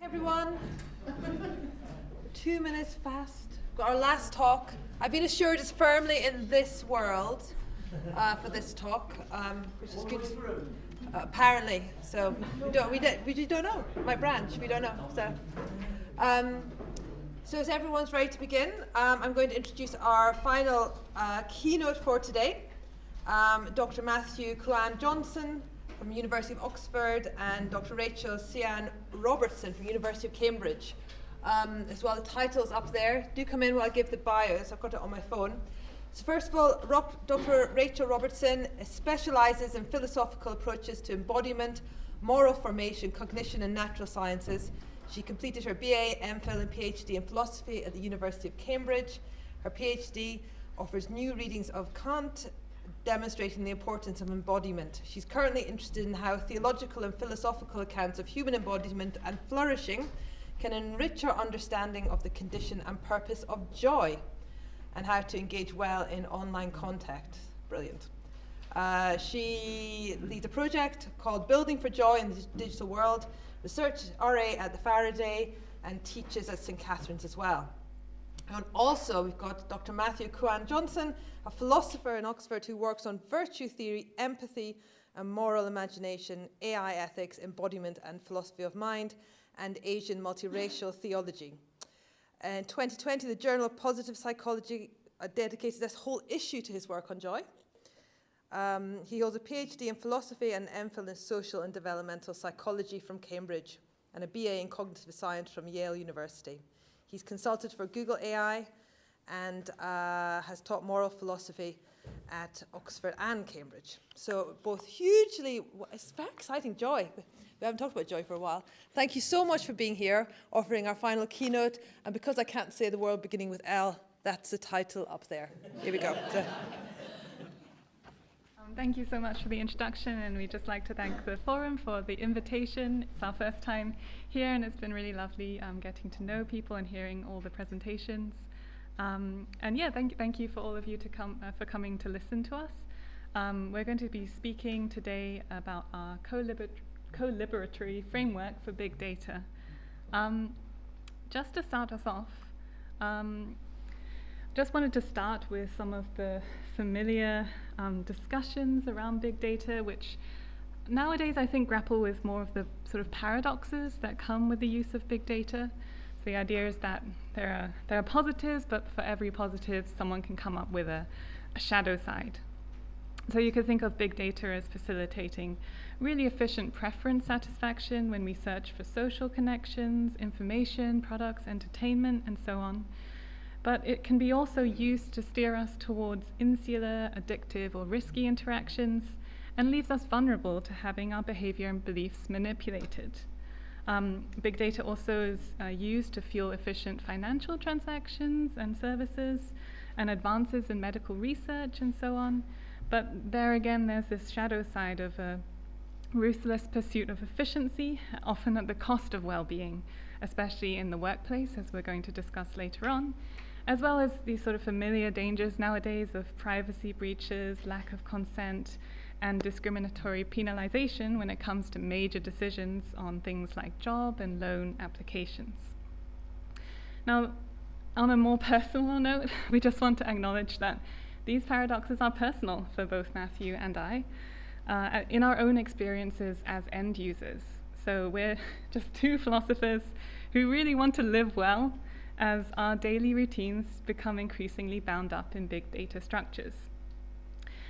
Everyone, 2 minutes fast. Got our last talk. I've been assured it's firmly in this world for this talk, which is good. Apparently, so we just don't know. My branch, we don't know. So as everyone's ready to begin, I'm going to introduce our final keynote for today. Dr. Matthew Kuan Johnson from University of Oxford and Dr. Rachel Siow Roberston from University of Cambridge. As well, the title's up there. Do come in while I give the bios. I've got it on my phone. So first of all, Dr. Rachel Robertson specializes in philosophical approaches to embodiment, moral formation, cognition, and natural sciences. She completed her BA, MPhil, and PhD in philosophy at the University of Cambridge. Her PhD offers new readings of Kant, demonstrating the importance of embodiment. She's currently interested in how theological and philosophical accounts of human embodiment and flourishing can enrich our understanding of the condition and purpose of joy, and how to engage well in online contact. Brilliant. She leads a project called Building for Joy in the Digital World, research RA at the Faraday, and teaches at St. Catherine's as well. And also we've got Dr. Matthew Kuan Johnson, a philosopher in Oxford who works on virtue theory, empathy, and moral imagination, AI ethics, embodiment, and philosophy of mind, and Asian multiracial theology. In 2020, the Journal of Positive Psychology dedicated this whole issue to his work on joy. He holds a PhD in philosophy and MPhil in social and developmental psychology from Cambridge, and a BA in cognitive science from Yale University. He's consulted for Google AI and has taught moral philosophy at Oxford and Cambridge. So both hugely, it's very exciting. Joy. We haven't talked about joy for a while. Thank you so much for being here, offering our final keynote. And because I can't say the word beginning with L, that's the title up there. Here we go. Thank you so much for the introduction, and we'd just like to thank the forum for the invitation. It's our first time here, and it's been really lovely getting to know people and hearing all the presentations. And yeah, thank you for all of you for coming to listen to us. We're going to be speaking today about our Co-Liberatory framework for big data. Just to start us off, just wanted to start with some of the familiar discussions around big data, which nowadays I think grapple with more of the sort of paradoxes that come with the use of big data. So the idea is that there are positives, but for every positive, someone can come up with a shadow side. So you could think of big data as facilitating really efficient preference satisfaction when we search for social connections, information, products, entertainment, and so on. But it can be also used to steer us towards insular, addictive, or risky interactions, and leaves us vulnerable to having our behavior and beliefs manipulated. Big data also is used to fuel efficient financial transactions and services, and advances in medical research, and so on. But there again, there's this shadow side of a ruthless pursuit of efficiency, often at the cost of well-being, especially in the workplace, as we're going to discuss later on, as well as these sort of familiar dangers nowadays of privacy breaches, lack of consent, and discriminatory penalization when it comes to major decisions on things like job and loan applications. Now, on a more personal note, we just want to acknowledge that these paradoxes are personal for both Matthew and I, in our own experiences as end users. So we're just two philosophers who really want to live well as our daily routines become increasingly bound up in big data structures.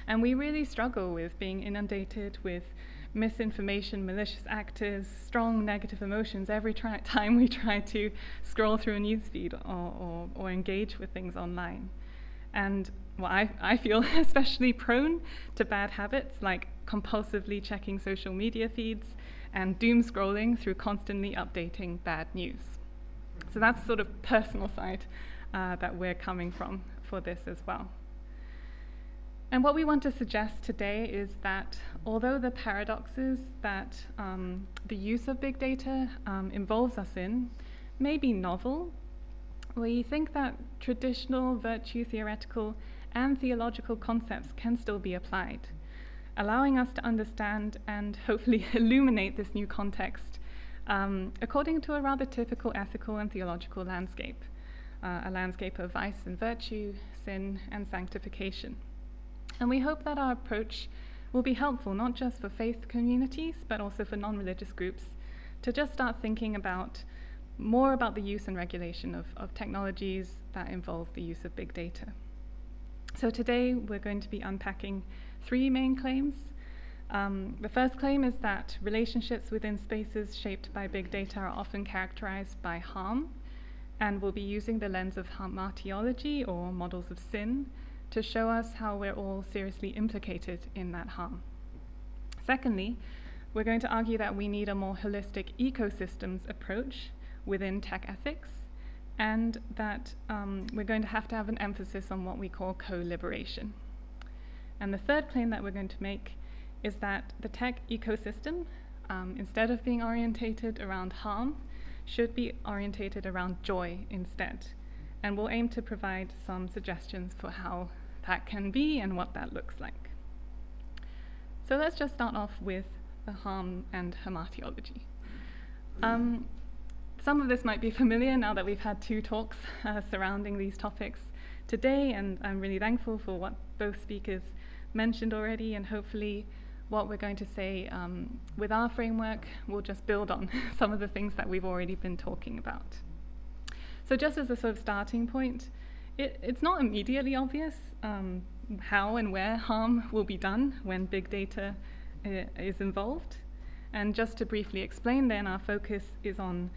And we really struggle with being inundated with misinformation, malicious actors, strong negative emotions every time we try to scroll through a newsfeed or engage with things online. And well, I feel especially prone to bad habits like compulsively checking social media feeds and doom scrolling through constantly updating bad news. So that's the sort of personal side that we're coming from for this as well. And what we want to suggest today is that although the paradoxes that the use of big data involves us in may be novel, we think that traditional virtue theoretical and theological concepts can still be applied, allowing us to understand and hopefully illuminate this new context according to a rather typical ethical and theological landscape, a landscape of vice and virtue, sin and sanctification. And we hope that our approach will be helpful not just for faith communities, but also for non-religious groups, to just start thinking more about the use and regulation of technologies that involve the use of big data. So today we're going to be unpacking 3 main claims. The first claim is that relationships within spaces shaped by big data are often characterized by harm, and we'll be using the lens of hamartiology, or models of sin, to show us how we're all seriously implicated in that harm. Secondly, we're going to argue that we need a more holistic ecosystems approach within tech ethics, and that we're going to have an emphasis on what we call co-liberation. And the third claim that we're going to make is that the tech ecosystem, instead of being orientated around harm, should be orientated around joy instead. And we'll aim to provide some suggestions for how that can be and what that looks like. So let's just start off with the harm and hamartiology. Some of this might be familiar now that we've had 2 talks surrounding these topics today, and I'm really thankful for what both speakers mentioned already, and hopefully what we're going to say with our framework will just build on some of the things that we've already been talking about. So just as a sort of starting point, it's not immediately obvious how and where harm will be done when big data is involved. And just to briefly explain then, our focus is on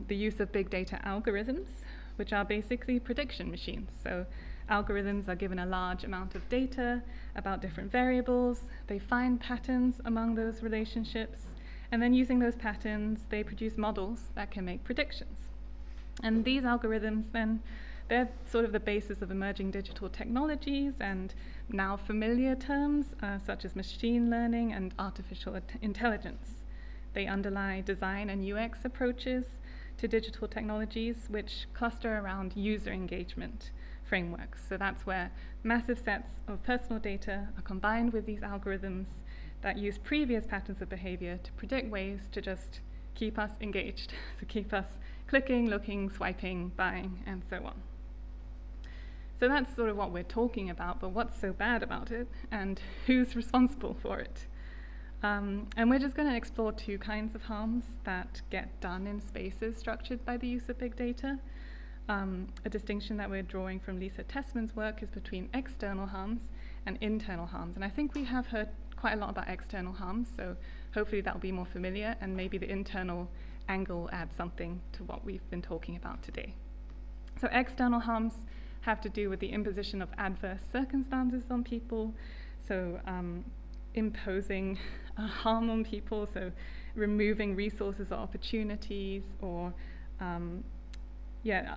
the use of big data algorithms, which are basically prediction machines. So algorithms are given a large amount of data about different variables. They find patterns among those relationships, and then using those patterns, they produce models that can make predictions. And these algorithms then, they're sort of the basis of emerging digital technologies and now familiar terms such as machine learning and artificial intelligence. They underlie design and UX approaches to digital technologies, which cluster around user engagement frameworks. So that's where massive sets of personal data are combined with these algorithms that use previous patterns of behavior to predict ways to just keep us engaged, to keep us clicking, looking, swiping, buying, and so on. So that's sort of what we're talking about, but what's so bad about it, and who's responsible for it? And we're just going to explore 2 kinds of harms that get done in spaces structured by the use of big data. A distinction that we're drawing from Lisa Tessman's work is between external harms and internal harms. And I think we have heard quite a lot about external harms, so hopefully that will be more familiar, and maybe the internal angle adds something to what we've been talking about today. So external harms have to do with the imposition of adverse circumstances on people, so imposing harm on people, so removing resources or opportunities, or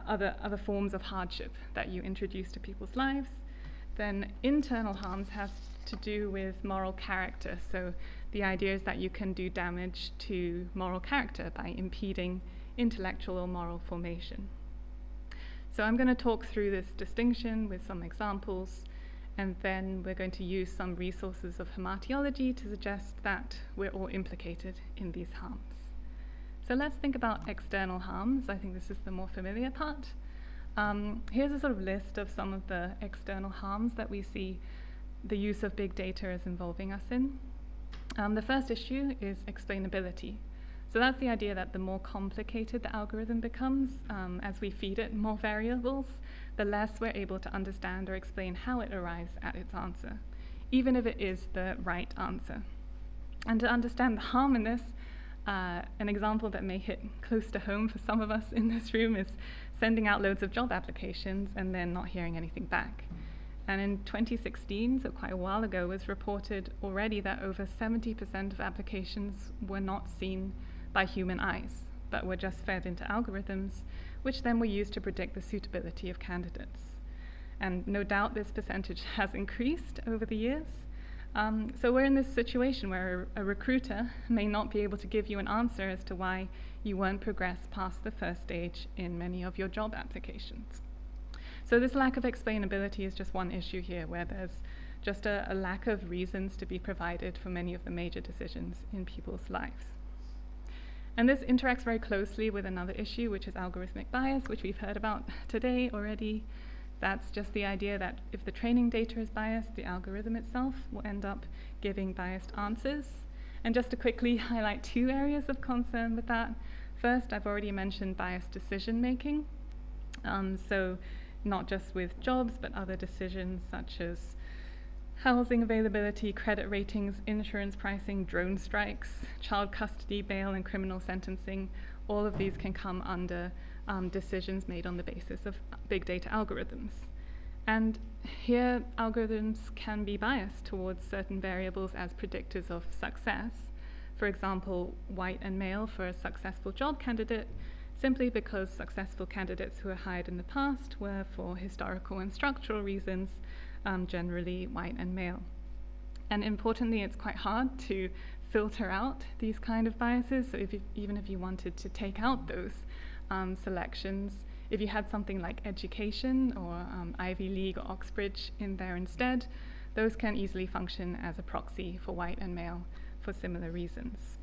other forms of hardship that you introduce to people's lives. Then internal harms has to do with moral character, so the idea is that you can do damage to moral character by impeding intellectual or moral formation. So I'm going to talk through this distinction with some examples, and then we're going to use some resources of hamartiology to suggest that we're all implicated in these harms. So let's think about external harms. I think this is the more familiar part. Here's a sort of list of some of the external harms that we see the use of big data is involving us in. The first issue is explainability. So that's the idea that the more complicated the algorithm becomes, as we feed it more variables, the less we're able to understand or explain how it arrives at its answer, even if it is the right answer. And to understand the harm in this, an example that may hit close to home for some of us in this room is sending out loads of job applications and then not hearing anything back. And in 2016, so quite a while ago, was reported already that over 70% of applications were not seen by human eyes, but were just fed into algorithms, which then were used to predict the suitability of candidates. And no doubt this percentage has increased over the years. So we're in this situation where a recruiter may not be able to give you an answer as to why you weren't progressed past the first stage in many of your job applications. So this lack of explainability is just one issue here, where there's just a lack of reasons to be provided for many of the major decisions in people's lives. And this interacts very closely with another issue, which is algorithmic bias, which we've heard about today already. That's just the idea that if the training data is biased, the algorithm itself will end up giving biased answers. And just to quickly highlight 2 areas of concern with that. First, I've already mentioned biased decision making. So not just with jobs, but other decisions such as housing availability, credit ratings, insurance pricing, drone strikes, child custody, bail, and criminal sentencing. All of these can come under decisions made on the basis of big data algorithms. And here, algorithms can be biased towards certain variables as predictors of success. For example, white and male for a successful job candidate, simply because successful candidates who were hired in the past were, for historical and structural reasons, generally white and male. And importantly, it's quite hard to filter out these kind of biases. So even if you wanted to take out those selections, if you had something like education or Ivy League or Oxbridge in there instead, those can easily function as a proxy for white and male for similar reasons.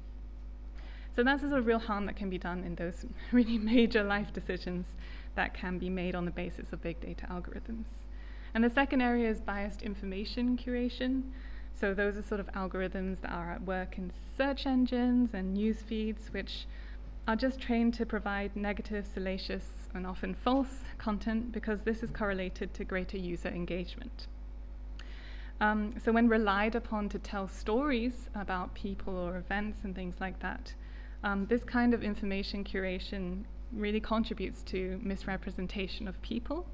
So that's the sort of real harm that can be done in those really major life decisions that can be made on the basis of big data algorithms. And the second area is biased information curation. So those are sort of algorithms that are at work in search engines and news feeds, which are just trained to provide negative, salacious, and often false content because this is correlated to greater user engagement. So when relied upon to tell stories about people or events and things like that, this kind of information curation really contributes to misrepresentation of people,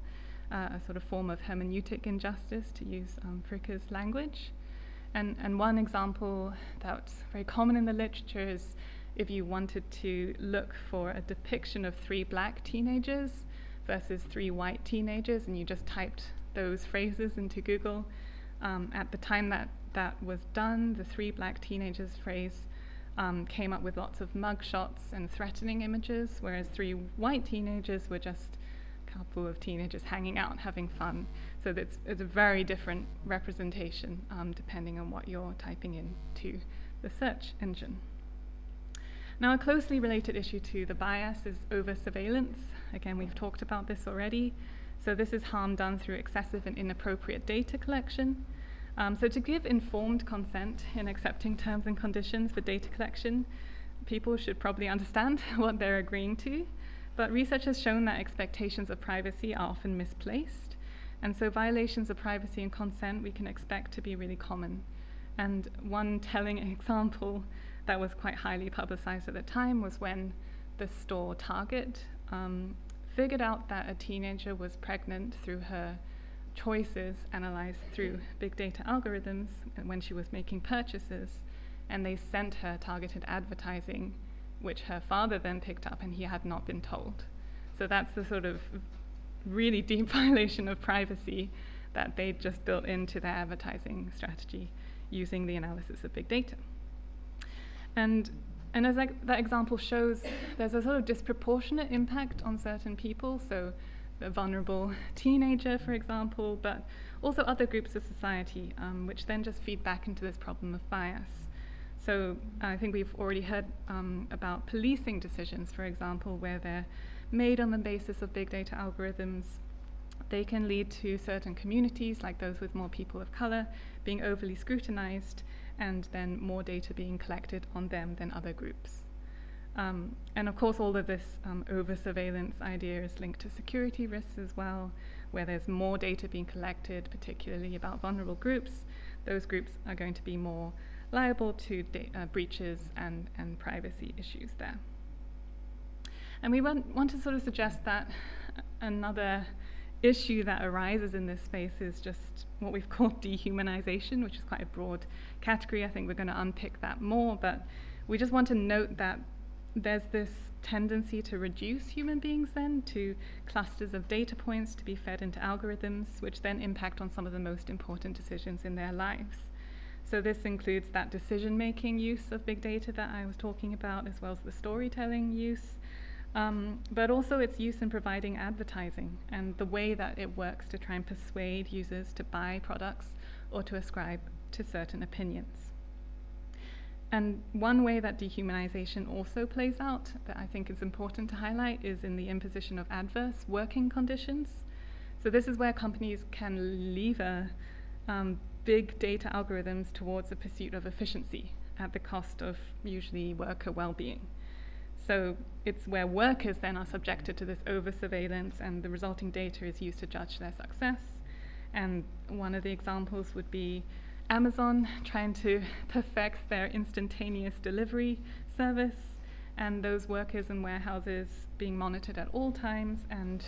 a sort of form of hermeneutic injustice, to use Fricke's language. And one example that's very common in the literature is if you wanted to look for a depiction of 3 black teenagers versus 3 white teenagers, and you just typed those phrases into Google. At the time that was done, the 3 black teenagers phrase came up with lots of mugshots and threatening images, whereas 3 white teenagers were just a couple of teenagers hanging out, having fun. So it's a very different representation depending on what you're typing into the search engine. Now, a closely related issue to the bias is over-surveillance. Again, we've talked about this already. So this is harm done through excessive and inappropriate data collection. So to give informed consent in accepting terms and conditions for data collection, people should probably understand what they're agreeing to. But research has shown that expectations of privacy are often misplaced. And so violations of privacy and consent we can expect to be really common. And one telling example that was quite highly publicized at the time was when the store Target figured out that a teenager was pregnant through her choices analyzed through big data algorithms when she was making purchases, and they sent her targeted advertising, which her father then picked up and he had not been told. So that's the sort of really deep violation of privacy that they just built into their advertising strategy using the analysis of big data. And as that example shows, there's a sort of disproportionate impact on certain people, so the vulnerable teenager, for example, but also other groups of society, which then just feed back into this problem of bias. So I think we've already heard about policing decisions, for example, where they're made on the basis of big data algorithms. They can lead to certain communities, like those with more people of color, being overly scrutinized, and then more data being collected on them than other groups. And of course, all of this over-surveillance idea is linked to security risks as well, where there's more data being collected, particularly about vulnerable groups. Those groups are going to be more liable to breaches and privacy issues there. And we want to sort of suggest that another issue that arises in this space is just what we've called dehumanization, which is quite a broad category. I think we're going to unpick that more, but we just want to note that there's this tendency to reduce human beings then to clusters of data points to be fed into algorithms, which then impact on some of the most important decisions in their lives. So this includes that decision-making use of big data that I was talking about, as well as the storytelling use, but also its use in providing advertising and the way that it works to try and persuade users to buy products or to ascribe to certain opinions. And one way that dehumanization also plays out that I think is important to highlight is in the imposition of adverse working conditions. So this is where companies can lever big data algorithms towards the pursuit of efficiency at the cost of usually worker well-being. So it's where workers then are subjected to this over-surveillance, and the resulting data is used to judge their success. And one of the examples would be Amazon trying to perfect their instantaneous delivery service, and those workers in warehouses being monitored at all times and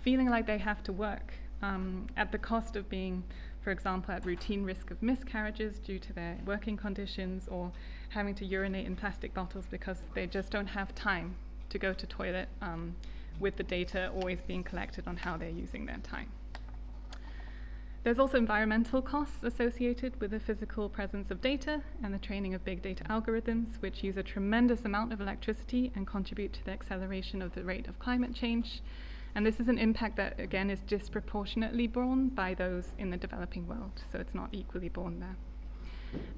feeling like they have to work at the cost of being, for example, at routine risk of miscarriages due to their working conditions, or having to urinate in plastic bottles because they just don't have time to go to toilet, with the data always being collected on how they're using their time. There's also environmental costs associated with the physical presence of data and the training of big data algorithms, which use a tremendous amount of electricity and contribute to the acceleration of the rate of climate change. And this is an impact that, again, is disproportionately borne by those in the developing world, so it's not equally borne there.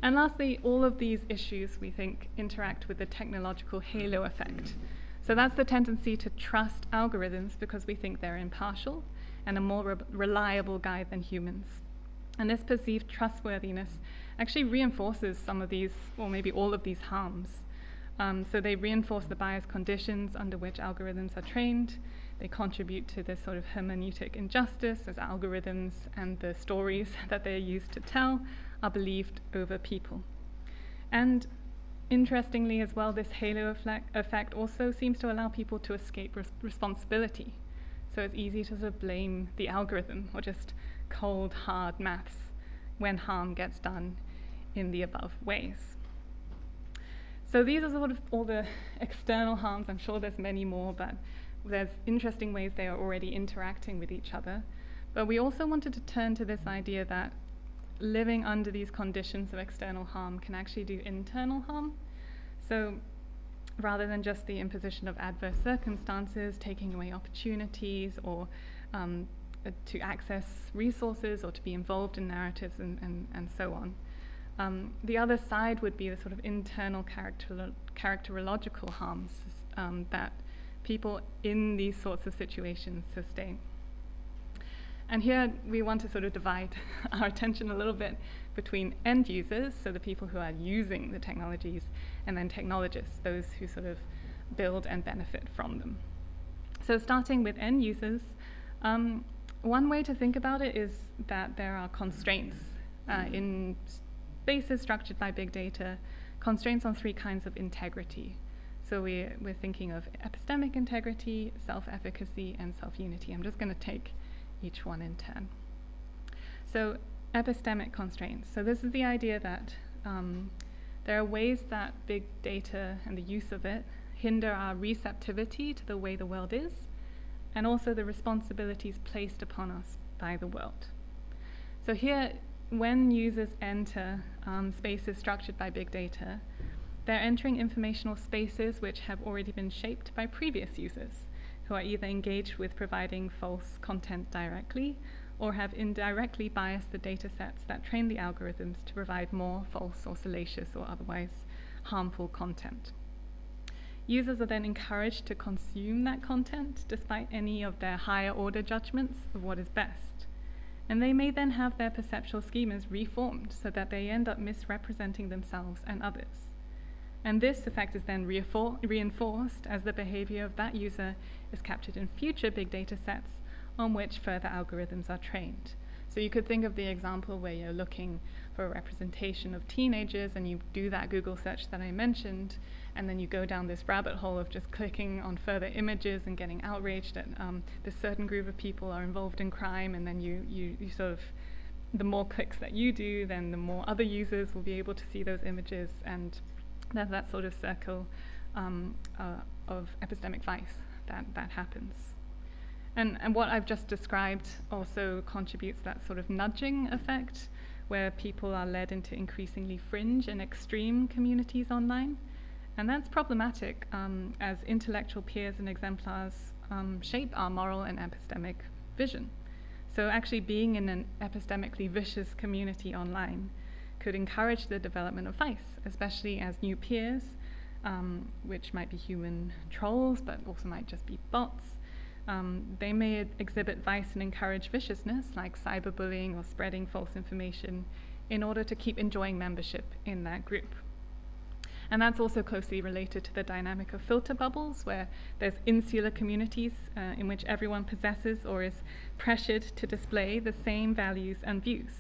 And lastly, all of these issues, we think, interact with the technological halo effect. So that's the tendency to trust algorithms because we think they're impartial and a more reliable guide than humans. And this perceived trustworthiness actually reinforces some of these, or maybe all of these harms. So they reinforce the biased conditions under which algorithms are trained. They contribute to this sort of hermeneutic injustice as algorithms and the stories that they're used to tell are believed over people. And interestingly as well, this halo effect also seems to allow people to escape responsibility. So it's easy to sort of blame the algorithm or just cold, hard maths when harm gets done in the above ways. So these are sort of all the external harms. I'm sure there's many more, but there's interesting ways they are already interacting with each other. But we also wanted to turn to this idea that living under these conditions of external harm can actually do internal harm. So rather than just the imposition of adverse circumstances, taking away opportunities, or to access resources, or to be involved in narratives and so on. The other side would be the sort of internal characterological harms that people in these sorts of situations sustain. And here we want to sort of divide our attention a little bit between end users, so the people who are using the technologies, and then technologists, those who sort of build and benefit from them. So starting with end users, one way to think about it is that there are constraints in spaces structured by big data, constraints on three kinds of integrity. So we're thinking of epistemic integrity, self-efficacy, and self-unity. I'm just going to take each one in turn. So epistemic constraints. So this is the idea that there are ways that big data and the use of it hinder our receptivity to the way the world is, and also the responsibilities placed upon us by the world. So here, when users enter spaces structured by big data, they're entering informational spaces which have already been shaped by previous users, who are either engaged with providing false content directly, or have indirectly biased the data sets that train the algorithms to provide more false or salacious or otherwise harmful content. Users are then encouraged to consume that content despite any of their higher order judgments of what is best. And they may then have their perceptual schemas reformed so that they end up misrepresenting themselves and others. And this effect is then reinforced as the behavior of that user is captured in future big data sets on which further algorithms are trained. So you could think of the example where you're looking for a representation of teenagers and you do that Google search that I mentioned, and then you go down this rabbit hole of just clicking on further images and getting outraged that this certain group of people are involved in crime, and then you sort of, the more clicks that you do, then the more other users will be able to see those images, and there's that sort of circle of epistemic vice that happens. And what I've just described also contributes that sort of nudging effect, where people are led into increasingly fringe and extreme communities online. And that's problematic as intellectual peers and exemplars shape our moral and epistemic vision. So actually being in an epistemically vicious community online could encourage the development of vice, especially as new peers, which might be human trolls, but also might just be bots. They may exhibit vice and encourage viciousness, like cyberbullying or spreading false information, in order to keep enjoying membership in that group. And that's also closely related to the dynamic of filter bubbles, where there's insular communities in which everyone possesses or is pressured to display the same values and views.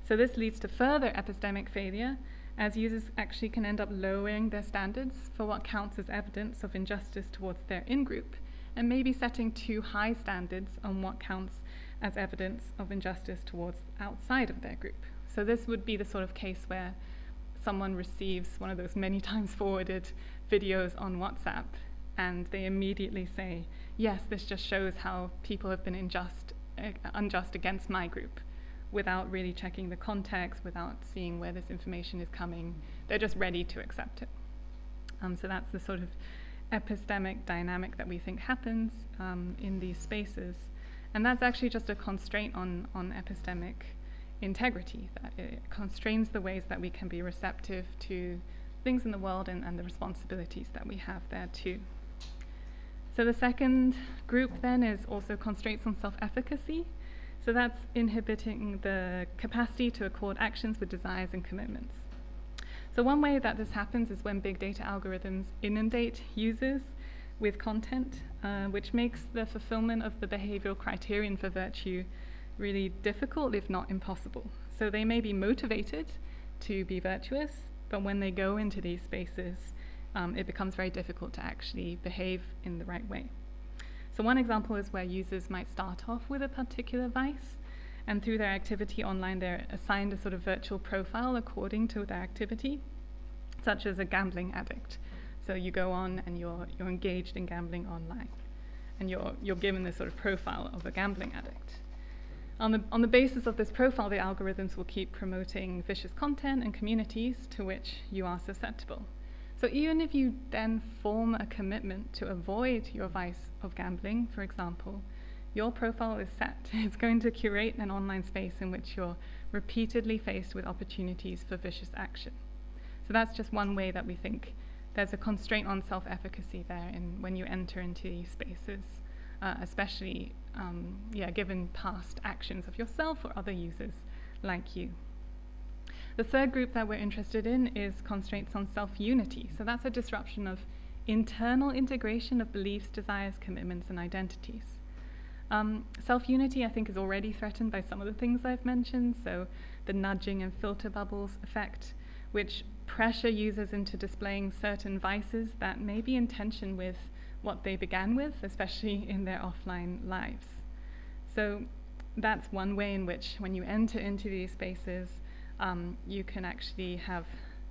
So this leads to further epistemic failure, as users actually can end up lowering their standards for what counts as evidence of injustice towards their in-group, and maybe setting too high standards on what counts as evidence of injustice towards outside of their group. So this would be the sort of case where someone receives one of those many times forwarded videos on WhatsApp, and they immediately say, yes, this just shows how people have been unjust against my group, without really checking the context, without seeing where this information is coming. They're just ready to accept it. So that's the sort of epistemic dynamic that we think happens in these spaces. And that's actually just a constraint on epistemic integrity, that it constrains the ways that we can be receptive to things in the world and the responsibilities that we have there too. So the second group then is also constraints on self-efficacy. So that's inhibiting the capacity to accord actions with desires and commitments. So one way that this happens is when big data algorithms inundate users with content, which makes the fulfillment of the behavioral criterion for virtue really difficult, if not impossible. So they may be motivated to be virtuous, but when they go into these spaces, it becomes very difficult to actually behave in the right way. So one example is where users might start off with a particular vice, and through their activity online, they're assigned a sort of virtual profile according to their activity, such as a gambling addict. So you go on and you're engaged in gambling online, and you're given this sort of profile of a gambling addict. On the basis of this profile, the algorithms will keep promoting vicious content and communities to which you are susceptible. So even if you then form a commitment to avoid your vice of gambling, for example, your profile is set. It's going to curate an online space in which you're repeatedly faced with opportunities for vicious action. So that's just one way that we think there's a constraint on self-efficacy there when you enter into these spaces, especially given past actions of yourself or other users like you. The third group that we're interested in is constraints on self-unity. So that's a disruption of internal integration of beliefs, desires, commitments, and identities. Self-unity, I think, is already threatened by some of the things I've mentioned. So the nudging and filter bubbles effect, which pressure users into displaying certain vices that may be in tension with what they began with, especially in their offline lives. So that's one way in which, when you enter into these spaces, you can actually have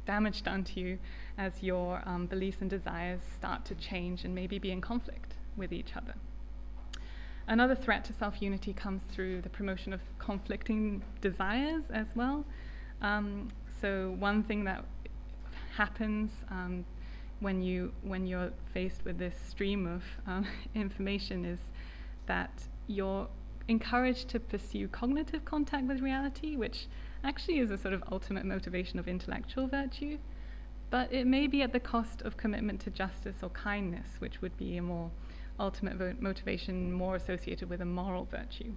damage done to you as your beliefs and desires start to change and maybe be in conflict with each other. Another threat to self-unity comes through the promotion of conflicting desires as well. So one thing that happens when you're faced with this stream of information is that you're encouraged to pursue cognitive contact with reality, which actually is a sort of ultimate motivation of intellectual virtue, but it may be at the cost of commitment to justice or kindness, which would be a more ultimate motivation more associated with a moral virtue.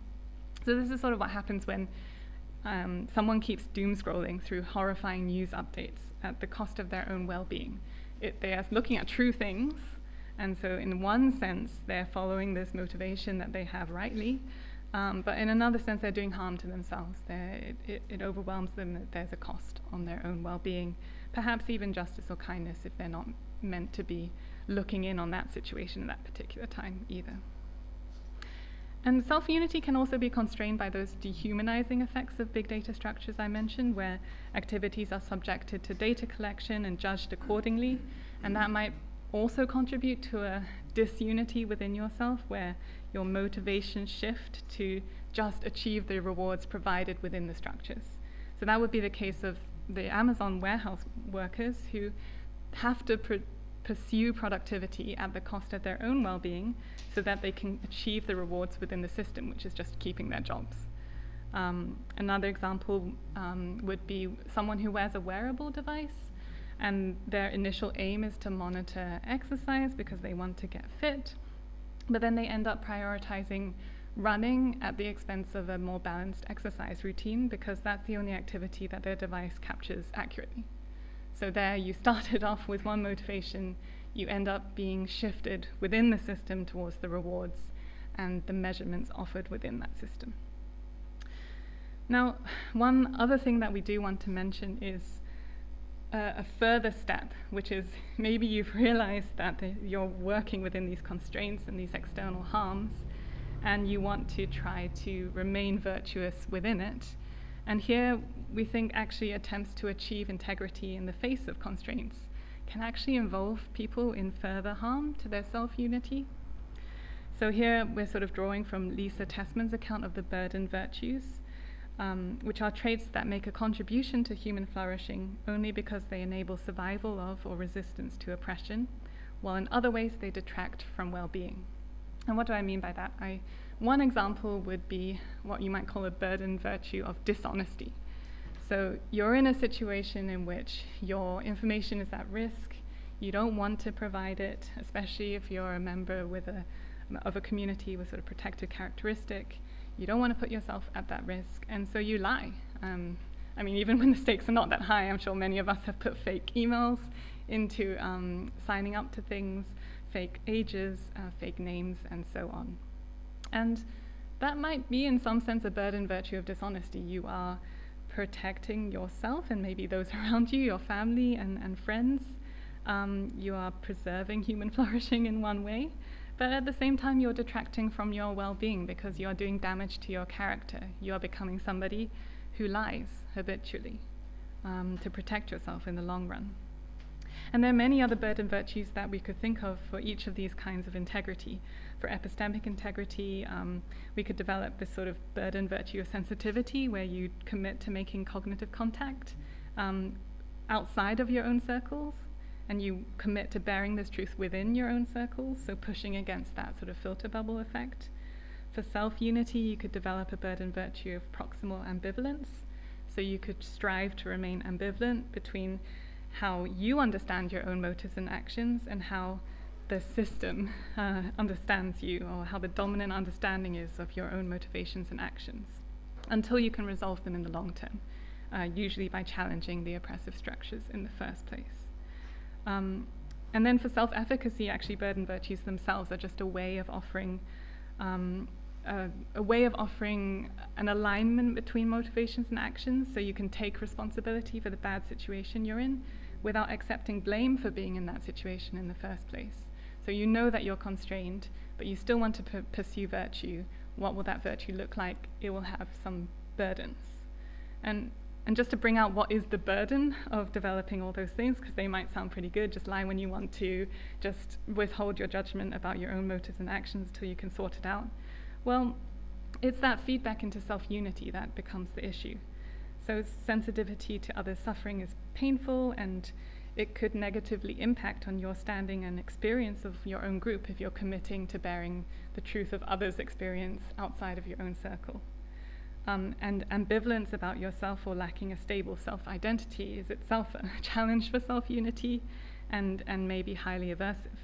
So this is sort of what happens when someone keeps doom scrolling through horrifying news updates at the cost of their own well-being. They are looking at true things, and so in one sense they're following this motivation that they have rightly, but in another sense they're doing harm to themselves. It overwhelms them that there's a cost on their own well-being, perhaps even justice or kindness if they're not meant to be looking in on that situation at that particular time either. And self-unity can also be constrained by those dehumanizing effects of big data structures I mentioned, where activities are subjected to data collection and judged accordingly, and that might also contribute to a disunity within yourself, where your motivations shift to just achieve the rewards provided within the structures. So that would be the case of the Amazon warehouse workers who have to pursue productivity at the cost of their own well-being so that they can achieve the rewards within the system, which is just keeping their jobs. Another example would be someone who wears a wearable device, and their initial aim is to monitor exercise because they want to get fit, but then they end up prioritizing running at the expense of a more balanced exercise routine because that's the only activity that their device captures accurately. So there you started off with one motivation, you end up being shifted within the system towards the rewards and the measurements offered within that system. Now, one other thing that we do want to mention is a further step, which is maybe you've realized that you're working within these constraints and these external harms, and you want to try to remain virtuous within it. And here we think actually attempts to achieve integrity in the face of constraints can actually involve people in further harm to their self-unity. So here we're sort of drawing from Lisa Tessman's account of the burden virtues, which are traits that make a contribution to human flourishing only because they enable survival of or resistance to oppression, while in other ways they detract from well-being. And what do I mean by that? One example would be what you might call a burden virtue of dishonesty. So you're in a situation in which your information is at risk, you don't want to provide it, especially if you're a member of a community with sort of protected characteristic. You don't want to put yourself at that risk, and so you lie. I mean, even when the stakes are not that high, I'm sure many of us have put fake emails into signing up to things, fake ages, fake names, and so on. And that might be, in some sense, a burden virtue of dishonesty. You are protecting yourself and maybe those around you, your family and friends. You are preserving human flourishing in one way, but at the same time you're detracting from your well-being because you are doing damage to your character. You are becoming somebody who lies habitually to protect yourself in the long run. And there are many other burden virtues that we could think of for each of these kinds of integrity. For epistemic integrity, we could develop this sort of burden virtue of sensitivity where you commit to making cognitive contact outside of your own circles, and you commit to bearing this truth within your own circles, so pushing against that sort of filter bubble effect. For self-unity, you could develop a burden virtue of proximal ambivalence, so you could strive to remain ambivalent between how you understand your own motives and actions and how the system understands you, or how the dominant understanding is of your own motivations and actions, until you can resolve them in the long term, usually by challenging the oppressive structures in the first place. And then for self-efficacy, actually burden virtues themselves are just a way of offering an alignment between motivations and actions, so you can take responsibility for the bad situation you're in without accepting blame for being in that situation in the first place. So you know that you're constrained, but you still want to pursue virtue. What will that virtue look like? It will have some burdens. And just to bring out what is the burden of developing all those things, because they might sound pretty good, just lie when you want to, just withhold your judgment about your own motives and actions until you can sort it out. Well, it's that feedback into self-unity that becomes the issue. So sensitivity to others' suffering is painful, and it could negatively impact on your standing and experience of your own group if you're committing to bearing the truth of others' experience outside of your own circle. And ambivalence about yourself or lacking a stable self-identity is itself a challenge for self-unity and maybe highly aversive.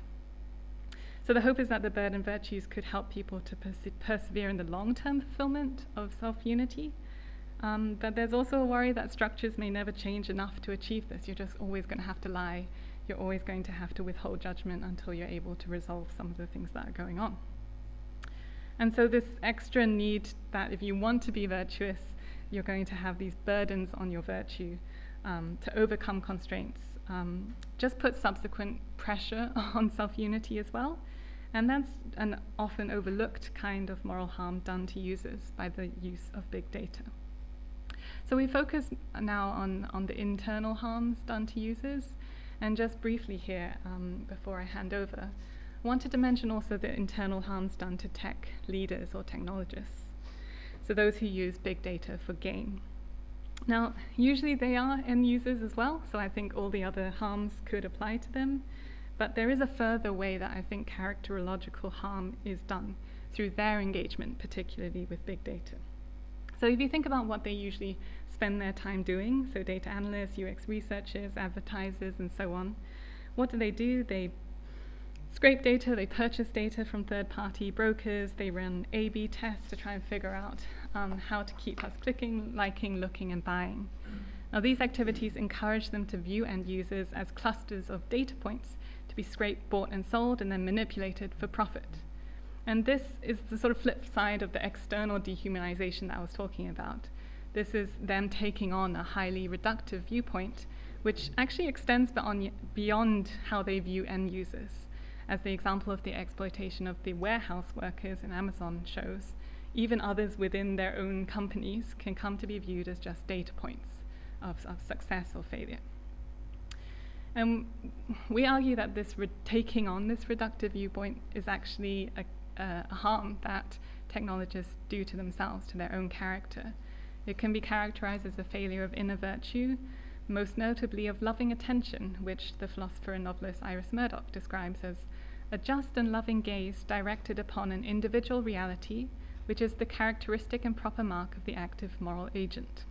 So the hope is that the burden virtues could help people to persevere in the long-term fulfillment of self-unity. But there's also a worry that structures may never change enough to achieve this. You're just always going to have to lie. You're always going to have to withhold judgment until you're able to resolve some of the things that are going on. And so this extra need that if you want to be virtuous, you're going to have these burdens on your virtue to overcome constraints, just put subsequent pressure on self-unity as well. And that's an often overlooked kind of moral harm done to users by the use of big data. So we focus now on the internal harms done to users. And just briefly here, before I hand over, I wanted to mention also the internal harms done to tech leaders or technologists. So those who use big data for gain. Now, usually they are end users as well, so I think all the other harms could apply to them. But there is a further way that I think characterological harm is done through their engagement, particularly with big data. So if you think about what they usually spend their time doing, so data analysts, UX researchers, advertisers, and so on, what do? They scrape data, they purchase data from third-party brokers, they run A/B tests to try and figure out how to keep us clicking, liking, looking, and buying. Now, these activities encourage them to view end users as clusters of data points to be scraped, bought, and sold, and then manipulated for profit. And this is the sort of flip side of the external dehumanization that I was talking about. This is them taking on a highly reductive viewpoint, which actually extends beyond how they view end users. As the example of the exploitation of the warehouse workers in Amazon shows, even others within their own companies can come to be viewed as just data points of success or failure. And we argue that this taking on this reductive viewpoint is actually a harm that technologists do to themselves, to their own character. It can be characterized as a failure of inner virtue, most notably of loving attention, which the philosopher and novelist Iris Murdoch describes as a just and loving gaze directed upon an individual reality, which is the characteristic and proper mark of the active moral agent.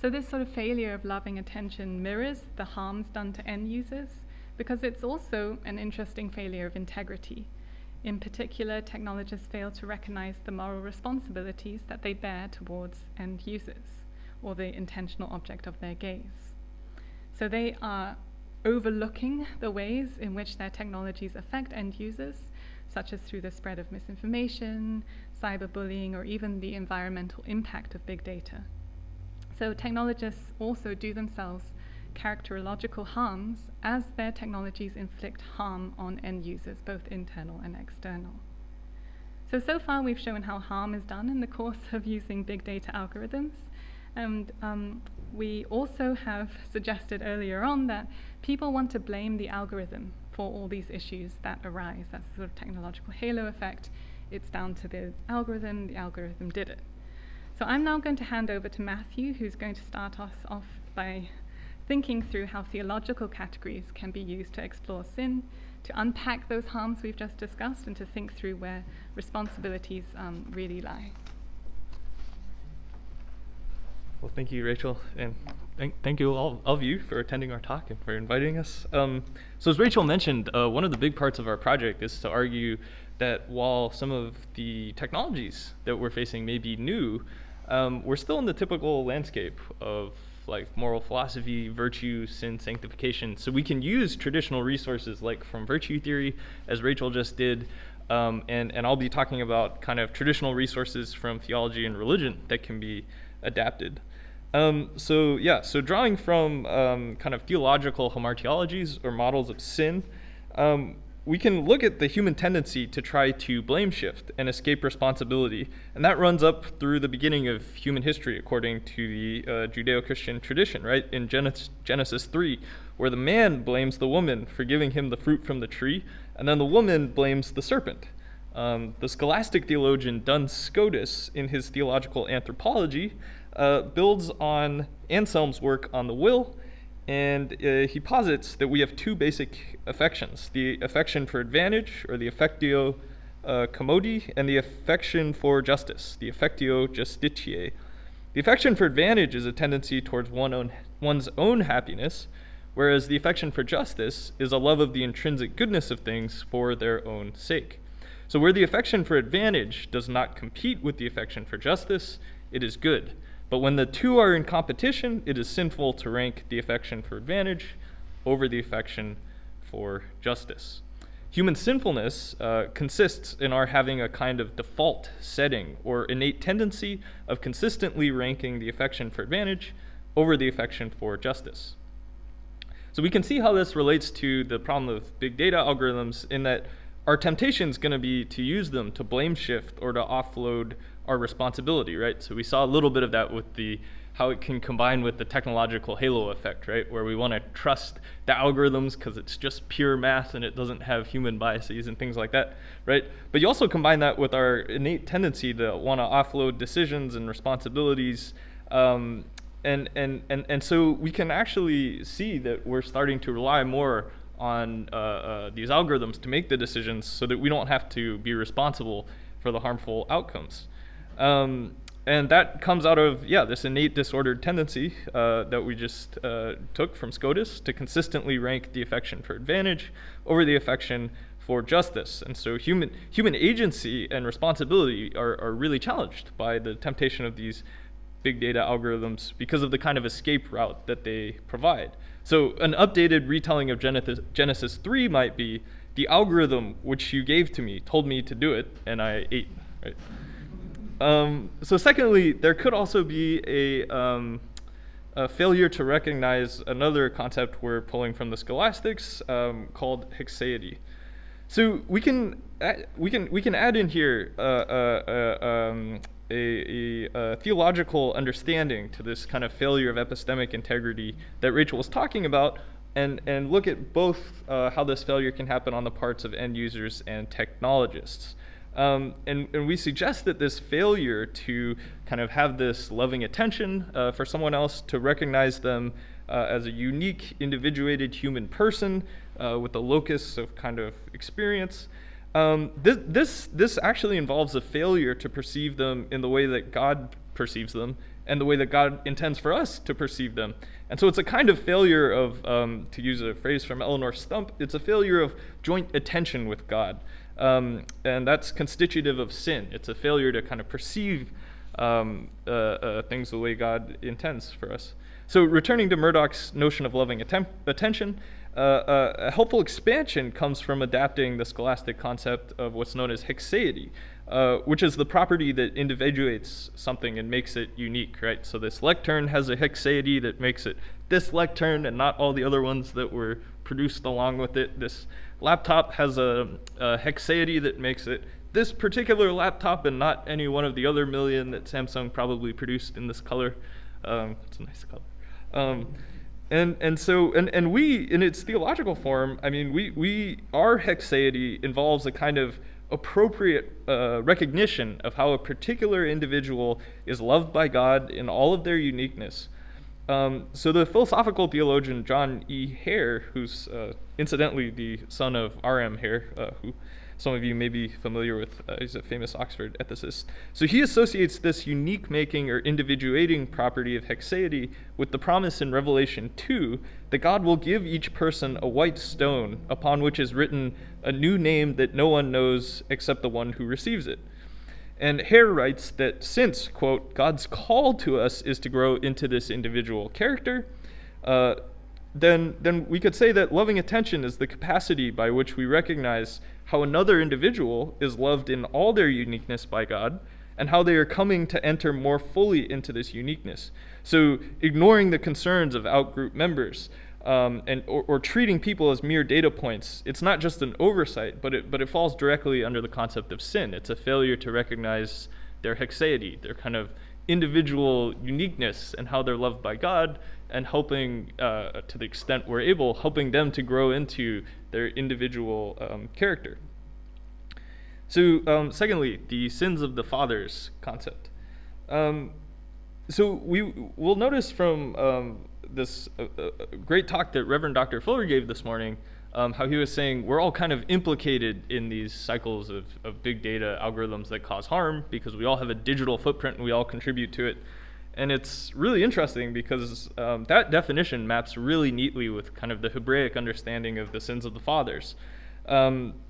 So this sort of failure of loving attention mirrors the harms done to end users, because it's also an interesting failure of integrity. In particular, technologists fail to recognize the moral responsibilities that they bear towards end users, or the intentional object of their gaze. So they are overlooking the ways in which their technologies affect end users, such as through the spread of misinformation, cyberbullying, or even the environmental impact of big data. So technologists also do themselves characterological harms as their technologies inflict harm on end users, both internal and external. So far we've shown how harm is done in the course of using big data algorithms. And we also have suggested earlier on that people want to blame the algorithm for all these issues that arise. That's a sort of technological halo effect. It's down to the algorithm did it. So I'm now going to hand over to Matthew, who's going to start us off by thinking through how theological categories can be used to explore sin, to unpack those harms we've just discussed, and to think through where responsibilities really lie. Well, thank you, Rachel, and thank you all of you for attending our talk and for inviting us. So as Rachel mentioned, one of the big parts of our project is to argue that while some of the technologies that we're facing may be new, we're still in the typical landscape of like moral philosophy, virtue, sin, sanctification. So we can use traditional resources like from virtue theory, as Rachel just did, and I'll be talking about kind of traditional resources from theology and religion that can be adapted. So drawing from kind of theological hamartiologies or models of sin, we can look at the human tendency to try to blame shift and escape responsibility. And that runs up through the beginning of human history, according to the Judeo-Christian tradition, right? In Genesis 3, where the man blames the woman for giving him the fruit from the tree, and then the woman blames the serpent. The scholastic theologian Duns Scotus, in his theological anthropology, builds on Anselm's work on the will, and he posits that we have two basic affections: the affection for advantage, or the affectio commodi, and the affection for justice, the affectio justitiae. The affection for advantage is a tendency towards one's own happiness, whereas the affection for justice is a love of the intrinsic goodness of things for their own sake. So where the affection for advantage does not compete with the affection for justice, it is good. But when the two are in competition, it is sinful to rank the affection for advantage over the affection for justice. Human sinfulness consists in our having a kind of default setting or innate tendency of consistently ranking the affection for advantage over the affection for justice. So we can see how this relates to the problem of big data algorithms in that our temptation is going to be to use them to blame shift or to offload our responsibility, right? So we saw a little bit of that with how it can combine with the technological halo effect, right? Where we want to trust the algorithms because it's just pure math and it doesn't have human biases and things like that, right? But you also combine that with our innate tendency to want to offload decisions and responsibilities, and so we can actually see that we're starting to rely more on these algorithms to make the decisions so that we don't have to be responsible for the harmful outcomes. And that comes out of, this innate disordered tendency that we just took from SCOTUS to consistently rank the affection for advantage over the affection for justice. And so human agency and responsibility are really challenged by the temptation of these big data algorithms because of the kind of escape route that they provide. So an updated retelling of Genesis 3 might be, the algorithm which you gave to me told me to do it, and I ate, right? So secondly, there could also be a failure to recognize another concept we're pulling from the scholastics called hexaity. So we can add in here a theological understanding to this kind of failure of epistemic integrity that Rachel was talking about, and look at both how this failure can happen on the parts of end users and technologists. And we suggest that this failure to kind of have this loving attention for someone else, to recognize them as a unique, individuated human person with a locus of kind of experience, this actually involves a failure to perceive them in the way that God perceives them and the way that God intends for us to perceive them. And so it's a kind of failure of, to use a phrase from Eleanor Stump, it's a failure of joint attention with God. And that's constitutive of sin. It's a failure to kind of perceive things the way God intends for us. So returning to Murdoch's notion of loving attention, a helpful expansion comes from adapting the scholastic concept of what's known as hexaity, which is the property that individuates something and makes it unique, right? So this lectern has a hexaity that makes it this lectern and not all the other ones that were produced along with it. This laptop has a hexaity that makes it this particular laptop and not any one of the other million that Samsung probably produced in this color. It's a nice color. And we, in its theological form, I mean, our hexaity involves a kind of appropriate recognition of how a particular individual is loved by God in all of their uniqueness. So the philosophical theologian John E. Hare, who's incidentally the son of R.M. Hare, who some of you may be familiar with, he's a famous Oxford ethicist. So he associates this unique making or individuating property of hexaity with the promise in Revelation 2 that God will give each person a white stone upon which is written a new name that no one knows except the one who receives it. And Hare writes that since, quote, God's call to us is to grow into this individual character, then we could say that loving attention is the capacity by which we recognize how another individual is loved in all their uniqueness by God, and how they are coming to enter more fully into this uniqueness. So ignoring the concerns of out-group members, or treating people as mere data points, it's not just an oversight, but it falls directly under the concept of sin. It's a failure to recognize their hexaity, their kind of individual uniqueness and how they're loved by God, and helping, to the extent we're able, helping them to grow into their individual character. So secondly, the sins of the fathers concept. So we'll notice from this great talk that Reverend Dr. Fuller gave this morning, how he was saying we're all kind of implicated in these cycles of big data algorithms that cause harm because we all have a digital footprint and we all contribute to it. And it's really interesting because that definition maps really neatly with kind of the Hebraic understanding of the sins of the fathers,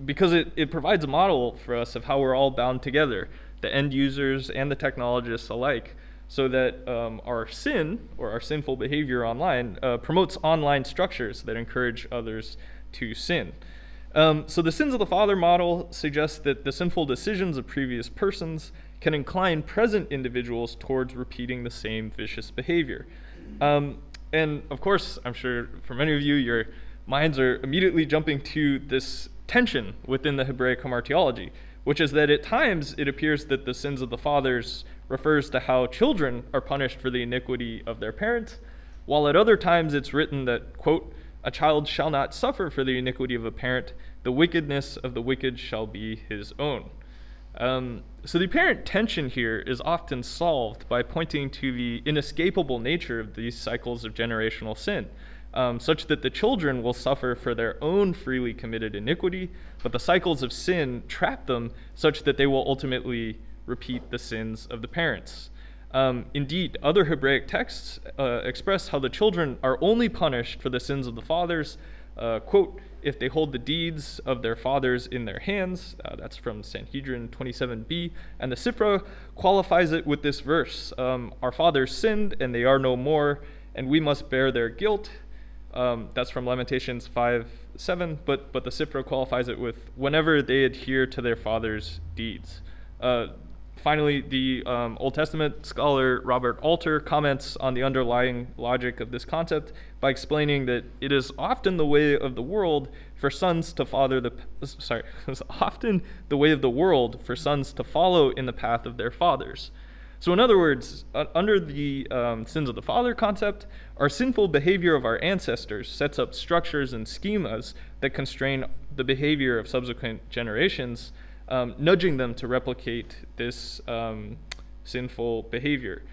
because it provides a model for us of how we're all bound together, the end users and the technologists alike, so that our sin, or our sinful behavior online, promotes online structures that encourage others to sin. So the sins of the father model suggests that the sinful decisions of previous persons can incline present individuals towards repeating the same vicious behavior. And of course, I'm sure for many of you, your minds are immediately jumping to this tension within the Hebraic hamartiology, which is that at times it appears that the sins of the fathers refers to how children are punished for the iniquity of their parents, while at other times it's written that, quote, a child shall not suffer for the iniquity of a parent, the wickedness of the wicked shall be his own. So the apparent tension here is often solved by pointing to the inescapable nature of these cycles of generational sin, such that the children will suffer for their own freely committed iniquity, but the cycles of sin trap them such that they will ultimately repeat the sins of the parents. Indeed, other Hebraic texts express how the children are only punished for the sins of the fathers, quote, if they hold the deeds of their fathers in their hands. That's from Sanhedrin 27b. And the Sifra qualifies it with this verse, our fathers sinned and they are no more, and we must bear their guilt. That's from Lamentations 5:7, but the Sifra qualifies it with whenever they adhere to their fathers' deeds. Finally, the Old Testament scholar Robert Alter comments on the underlying logic of this concept by explaining that it is often the way of the world for sons to often the way of the world for sons to follow in the path of their fathers. So in other words, under the sins of the father concept, our sinful behavior of our ancestors sets up structures and schemas that constrain the behavior of subsequent generations, nudging them to replicate this sinful behavior.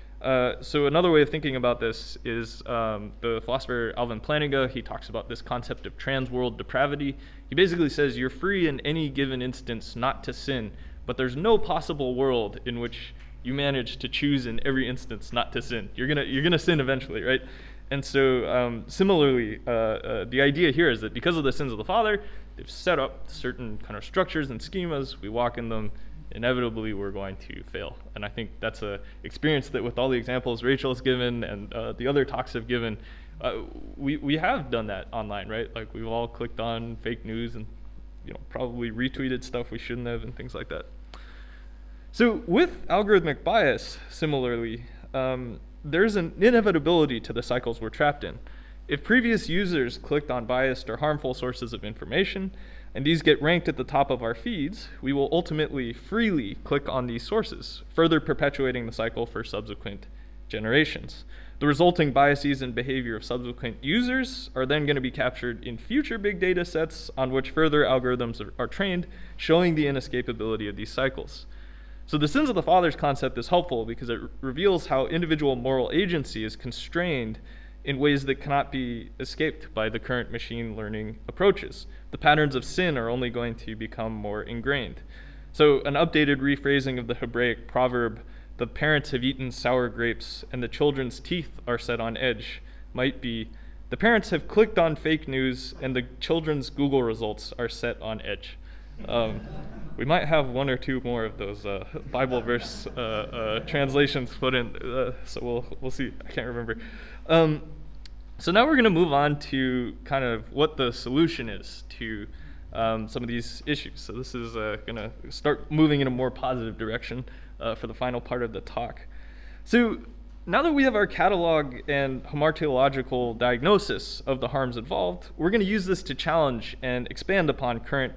So another way of thinking about this is the philosopher Alvin Plantinga. He talks about this concept of trans-world depravity. He basically says you're free in any given instance not to sin, but there's no possible world in which you manage to choose in every instance not to sin. You're gonna sin eventually, right? And so similarly, the idea here is that because of the sins of the father, they've set up certain kind of structures and schemas. We walk in them, inevitably we're going to fail. And I think that's a experience that with all the examples Rachel's given and the other talks have given, we have done that online, right? Like we've all clicked on fake news and probably retweeted stuff we shouldn't have and things like that. So with algorithmic bias, similarly, there's an inevitability to the cycles we're trapped in. If previous users clicked on biased or harmful sources of information, and these get ranked at the top of our feeds, we will ultimately freely click on these sources, further perpetuating the cycle for subsequent generations. The resulting biases and behavior of subsequent users are then going to be captured in future big data sets on which further algorithms are trained, showing the inescapability of these cycles. So the sins of the fathers concept is helpful because it reveals how individual moral agency is constrained in ways that cannot be escaped by the current machine learning approaches. The patterns of sin are only going to become more ingrained. So an updated rephrasing of the Hebraic proverb, the parents have eaten sour grapes and the children's teeth are set on edge, might be, the parents have clicked on fake news and the children's Google results are set on edge. We might have one or two more of those Bible verse translations put in, so we'll see. I can't remember. So now we're going to move on to kind of what the solution is to some of these issues. So this is going to start moving in a more positive direction for the final part of the talk. So now that we have our catalog and hamartiological diagnosis of the harms involved, we're going to use this to challenge and expand upon current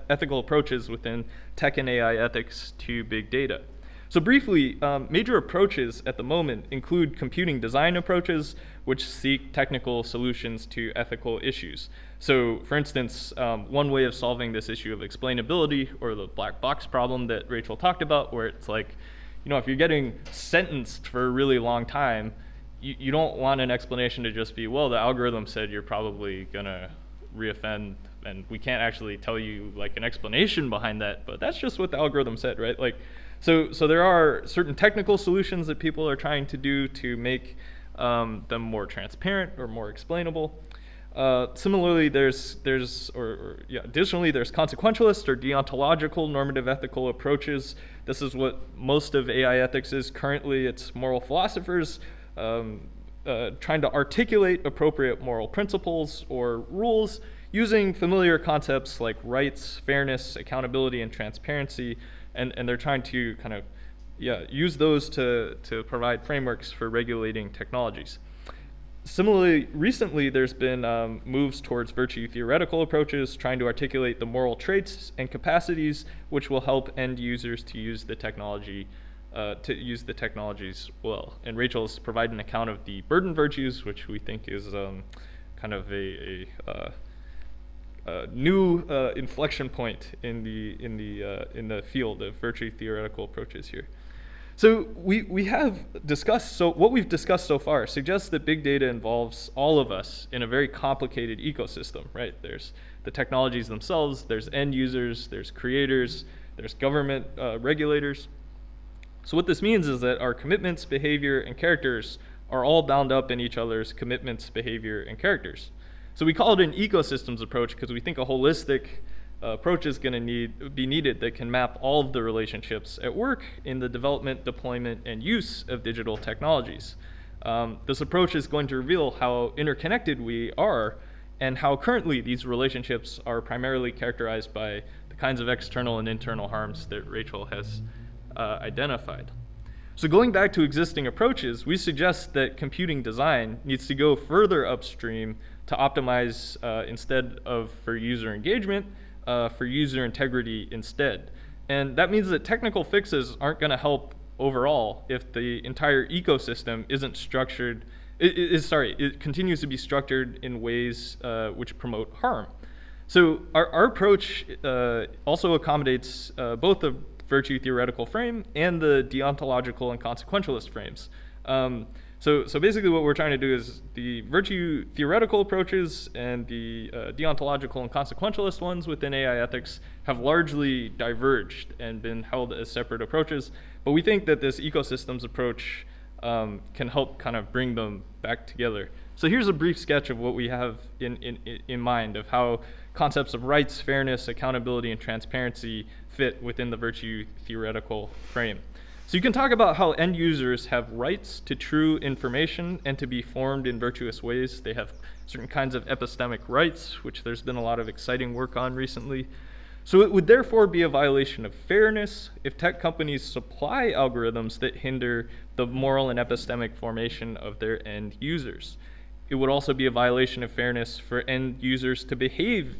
ethical approaches within tech and AI ethics to big data. So briefly, major approaches at the moment include computing design approaches, which seek technical solutions to ethical issues. So for instance, one way of solving this issue of explainability, or the black box problem that Rachel talked about, where it's like, if you're getting sentenced for a really long time, you don't want an explanation to just be, well, the algorithm said you're probably gonna reoffend, and we can't actually tell you like an explanation behind that, but that's just what the algorithm said, right? Like, so there are certain technical solutions that people are trying to do to make them more transparent or more explainable. Similarly, additionally, there's consequentialist or deontological normative ethical approaches. This is what most of AI ethics is currently. It's moral philosophers trying to articulate appropriate moral principles or rules using familiar concepts like rights, fairness, accountability, and transparency, and they're trying to kind of use those to provide frameworks for regulating technologies. Similarly, recently there's been moves towards virtue theoretical approaches trying to articulate the moral traits and capacities which will help end users to use the technologies well. And Rachel's provided an account of the burden virtues, which we think is kind of a new inflection point in the field of virtue theoretical approaches here. So we have discussed, so what we've discussed so far suggests that big data involves all of us in a very complicated ecosystem, right? There's the technologies themselves, there's end users, there's creators, there's government regulators. So what this means is that our commitments, behavior, and characters are all bound up in each other's commitments, behavior, and characters. So we call it an ecosystems approach because we think a holistic approach is going to be needed that can map all of the relationships at work in the development, deployment, and use of digital technologies. This approach is going to reveal how interconnected we are and how currently these relationships are primarily characterized by the kinds of external and internal harms that Rachel has identified. So going back to existing approaches, we suggest that computing design needs to go further upstream to optimize instead of for user engagement, for user integrity instead. And that means that technical fixes aren't going to help overall if the entire ecosystem isn't structured, it continues to be structured in ways which promote harm. So our approach also accommodates both the virtue theoretical frame and the deontological and consequentialist frames. So basically what we're trying to do is the virtue theoretical approaches and the deontological and consequentialist ones within AI ethics have largely diverged and been held as separate approaches. But we think that this ecosystems approach can help kind of bring them back together. So here's a brief sketch of what we have in mind of how concepts of rights, fairness, accountability, and transparency fit within the virtue theoretical frame. So you can talk about how end users have rights to true information and to be formed in virtuous ways. They have certain kinds of epistemic rights, which there's been a lot of exciting work on recently. So it would therefore be a violation of fairness if tech companies supply algorithms that hinder the moral and epistemic formation of their end users. It would also be a violation of fairness for end users to behave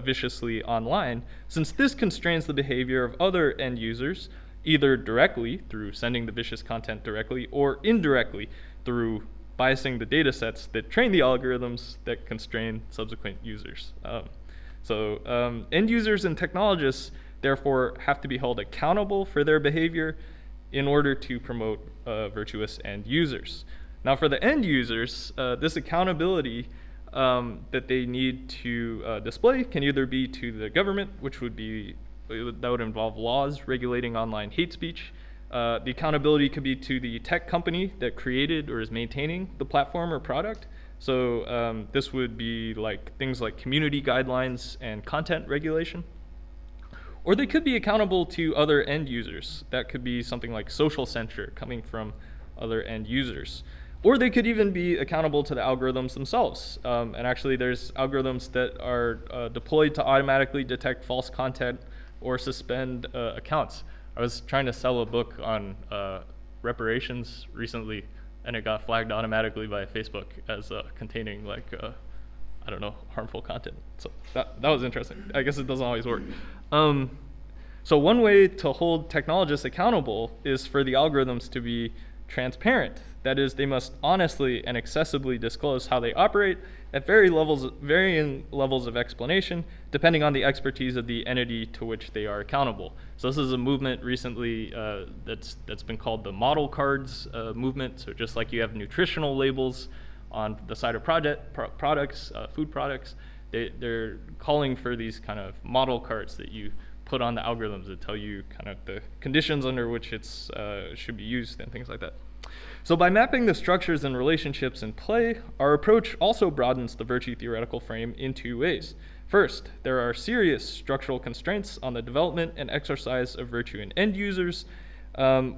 viciously online, since this constrains the behavior of other end users, either directly through sending the vicious content directly or indirectly through biasing the data sets that train the algorithms that constrain subsequent users. End users and technologists therefore have to be held accountable for their behavior in order to promote virtuous end users. Now for the end users, this accountability that they need to display can either be to the government, which would be, that would involve laws regulating online hate speech. The accountability could be to the tech company that created or is maintaining the platform or product. So this would be like things like community guidelines and content regulation. Or they could be accountable to other end users. That could be something like social censure coming from other end users. Or they could even be accountable to the algorithms themselves. And actually there's algorithms that are deployed to automatically detect false content or suspend accounts. I was trying to sell a book on reparations recently, and it got flagged automatically by Facebook as containing like, I don't know, harmful content. So that was interesting. I guess it doesn't always work. So one way to hold technologists accountable is for the algorithms to be transparent. That is, they must honestly and accessibly disclose how they operate at varying levels of explanation, depending on the expertise of the entity to which they are accountable. So this is a movement recently that's been called the model cards movement. So just like you have nutritional labels on the side of products, food products, they're calling for these kind of model cards that you put on the algorithms that tell you kind of the conditions under which it's should be used and things like that. So by mapping the structures and relationships in play, our approach also broadens the virtue theoretical frame in two ways. First, there are serious structural constraints on the development and exercise of virtue in end users,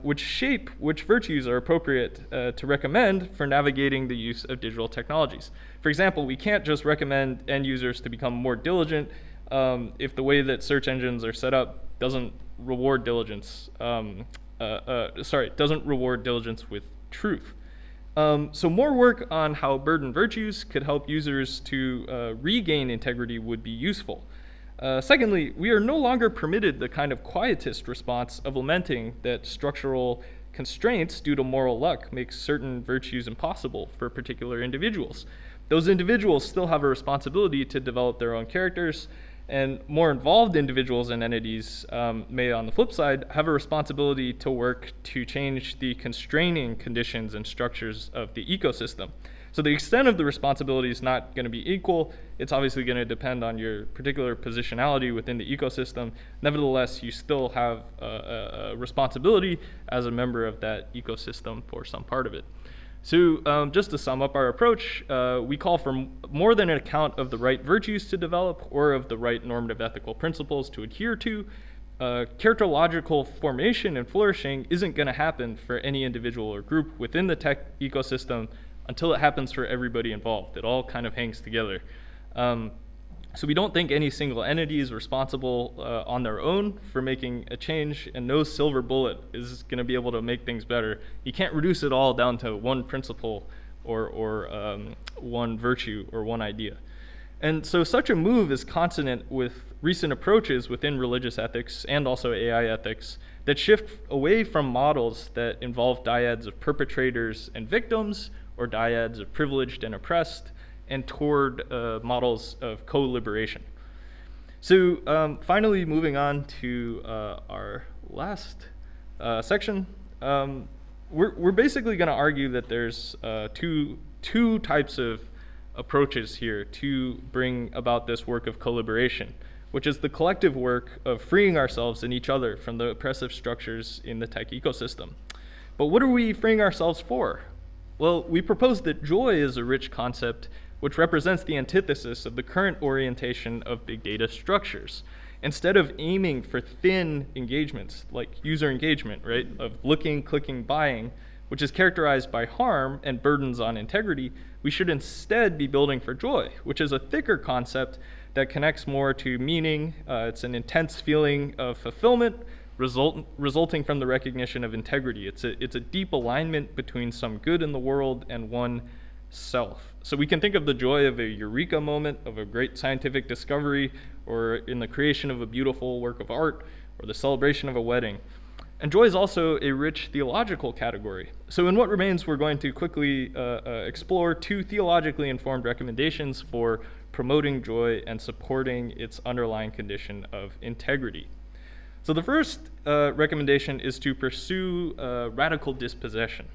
which shape which virtues are appropriate to recommend for navigating the use of digital technologies. For example, we can't just recommend end users to become more diligent if the way that search engines are set up doesn't reward diligence. Doesn't reward diligence with truth. So more work on how burden virtues could help users to regain integrity would be useful. Secondly, we are no longer permitted the kind of quietist response of lamenting that structural constraints due to moral luck make certain virtues impossible for particular individuals. Those individuals still have a responsibility to develop their own characters, and more involved individuals and entities may, on the flip side, have a responsibility to work to change the constraining conditions and structures of the ecosystem. So the extent of the responsibility is not going to be equal. It's obviously going to depend on your particular positionality within the ecosystem. Nevertheless, you still have a responsibility as a member of that ecosystem for some part of it. So just to sum up our approach, we call for more than an account of the right virtues to develop or of the right normative ethical principles to adhere to. Characterological formation and flourishing isn't going to happen for any individual or group within the tech ecosystem until it happens for everybody involved. It all kind of hangs together. So we don't think any single entity is responsible on their own for making a change, and no silver bullet is going to be able to make things better. You can't reduce it all down to one principle or one virtue or one idea. And so such a move is consonant with recent approaches within religious ethics and also AI ethics that shift away from models that involve dyads of perpetrators and victims or dyads of privileged and oppressed, and toward models of co-liberation. So finally, moving on to our last section, we're basically going to argue that there's two types of approaches here to bring about this work of co-liberation, which is the collective work of freeing ourselves and each other from the oppressive structures in the tech ecosystem. But what are we freeing ourselves for? Well, we propose that joy is a rich concept which represents the antithesis of the current orientation of big data structures. Instead of aiming for thin engagements, like user engagement, right, of looking, clicking, buying, which is characterized by harm and burdens on integrity, we should instead be building for joy, which is a thicker concept that connects more to meaning. It's an intense feeling of fulfillment resulting from the recognition of integrity. It's a deep alignment between some good in the world and one self. So we can think of the joy of a eureka moment, of a great scientific discovery, or in the creation of a beautiful work of art, or the celebration of a wedding. And joy is also a rich theological category. So in what remains, we're going to quickly explore two theologically informed recommendations for promoting joy and supporting its underlying condition of integrity. So the first recommendation is to pursue radical dispossession.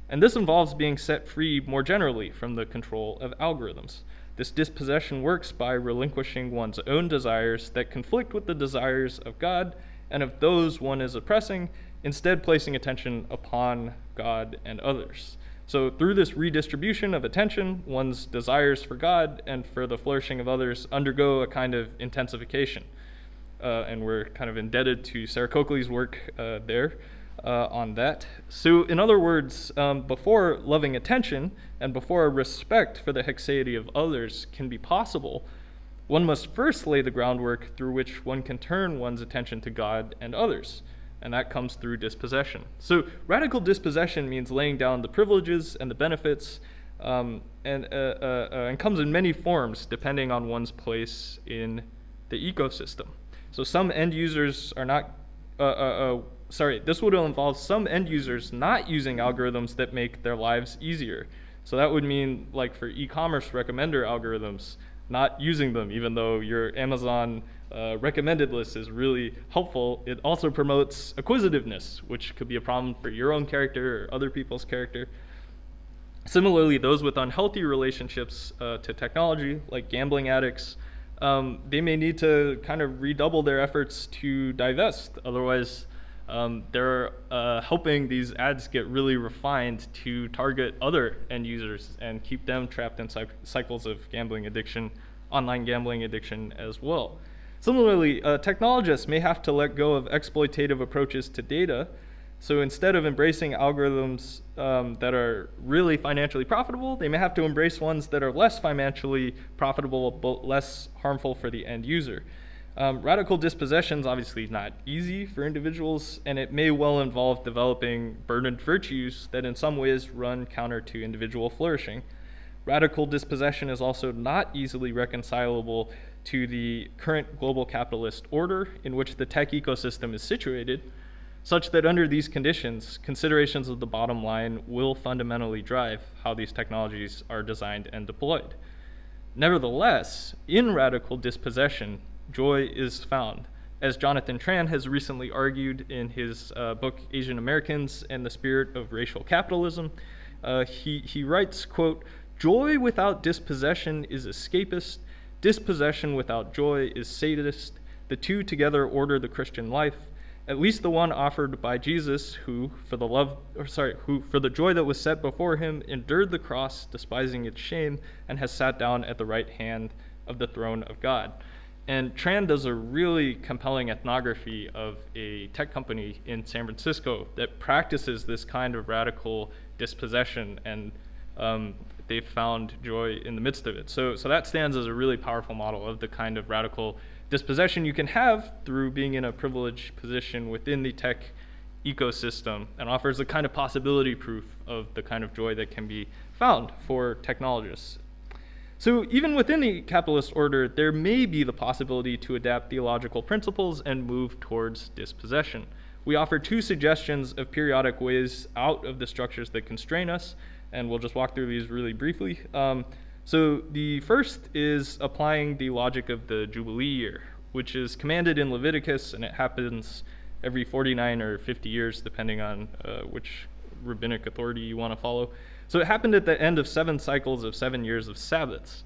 And this involves being set free more generally from the control of algorithms. This dispossession works by relinquishing one's own desires that conflict with the desires of God and of those one is oppressing, instead placing attention upon God and others. So through this redistribution of attention, one's desires for God and for the flourishing of others undergo a kind of intensification. And we're kind of indebted to Sarah Coakley's work there on that. So in other words, before loving attention and before respect for the hexaity of others can be possible, one must first lay the groundwork through which one can turn one's attention to God and others, and that comes through dispossession. So radical dispossession means laying down the privileges and the benefits, and comes in many forms depending on one's place in the ecosystem. So some end users are not, this would involve some end users not using algorithms that make their lives easier. So that would mean, like for e-commerce recommender algorithms, not using them, even though your Amazon recommended list is really helpful. It also promotes acquisitiveness, which could be a problem for your own character or other people's character. Similarly, those with unhealthy relationships to technology, like gambling addicts, they may need to kind of redouble their efforts to divest. Otherwise, they're helping these ads get really refined to target other end users and keep them trapped in cycles of gambling addiction, online gambling addiction as well. Similarly, technologists may have to let go of exploitative approaches to data. So instead of embracing algorithms that are really financially profitable, they may have to embrace ones that are less financially profitable but less harmful for the end user. Radical dispossession is obviously not easy for individuals, and it may well involve developing burdened virtues that in some ways run counter to individual flourishing. Radical dispossession is also not easily reconcilable to the current global capitalist order in which the tech ecosystem is situated, such that under these conditions, considerations of the bottom line will fundamentally drive how these technologies are designed and deployed. Nevertheless, in radical dispossession, joy is found. As Jonathan Tran has recently argued in his book, Asian Americans and the Spirit of Racial Capitalism, he writes, quote, Joy without dispossession is escapist. Dispossession without joy is sadist. The two together order the Christian life, at least the one offered by Jesus, who, for the joy that was set before him, endured the cross, despising its shame, and has sat down at the right hand of the throne of God. And Tran does a really compelling ethnography of a tech company in San Francisco that practices this kind of radical dispossession, and they found joy in the midst of it. So that stands as a really powerful model of the kind of radical dispossession you can have through being in a privileged position within the tech ecosystem, and offers a kind of possibility proof of the kind of joy that can be found for technologists. So even within the capitalist order, there may be the possibility to adapt theological principles and move towards dispossession. We offer two suggestions of periodic ways out of the structures that constrain us, and we'll just walk through these really briefly. So the first is applying the logic of the Jubilee year, which is commanded in Leviticus, and it happens every 49 or 50 years, depending on which rabbinic authority you want to follow. So it happened at the end of 7 cycles of 7 years of Sabbaths.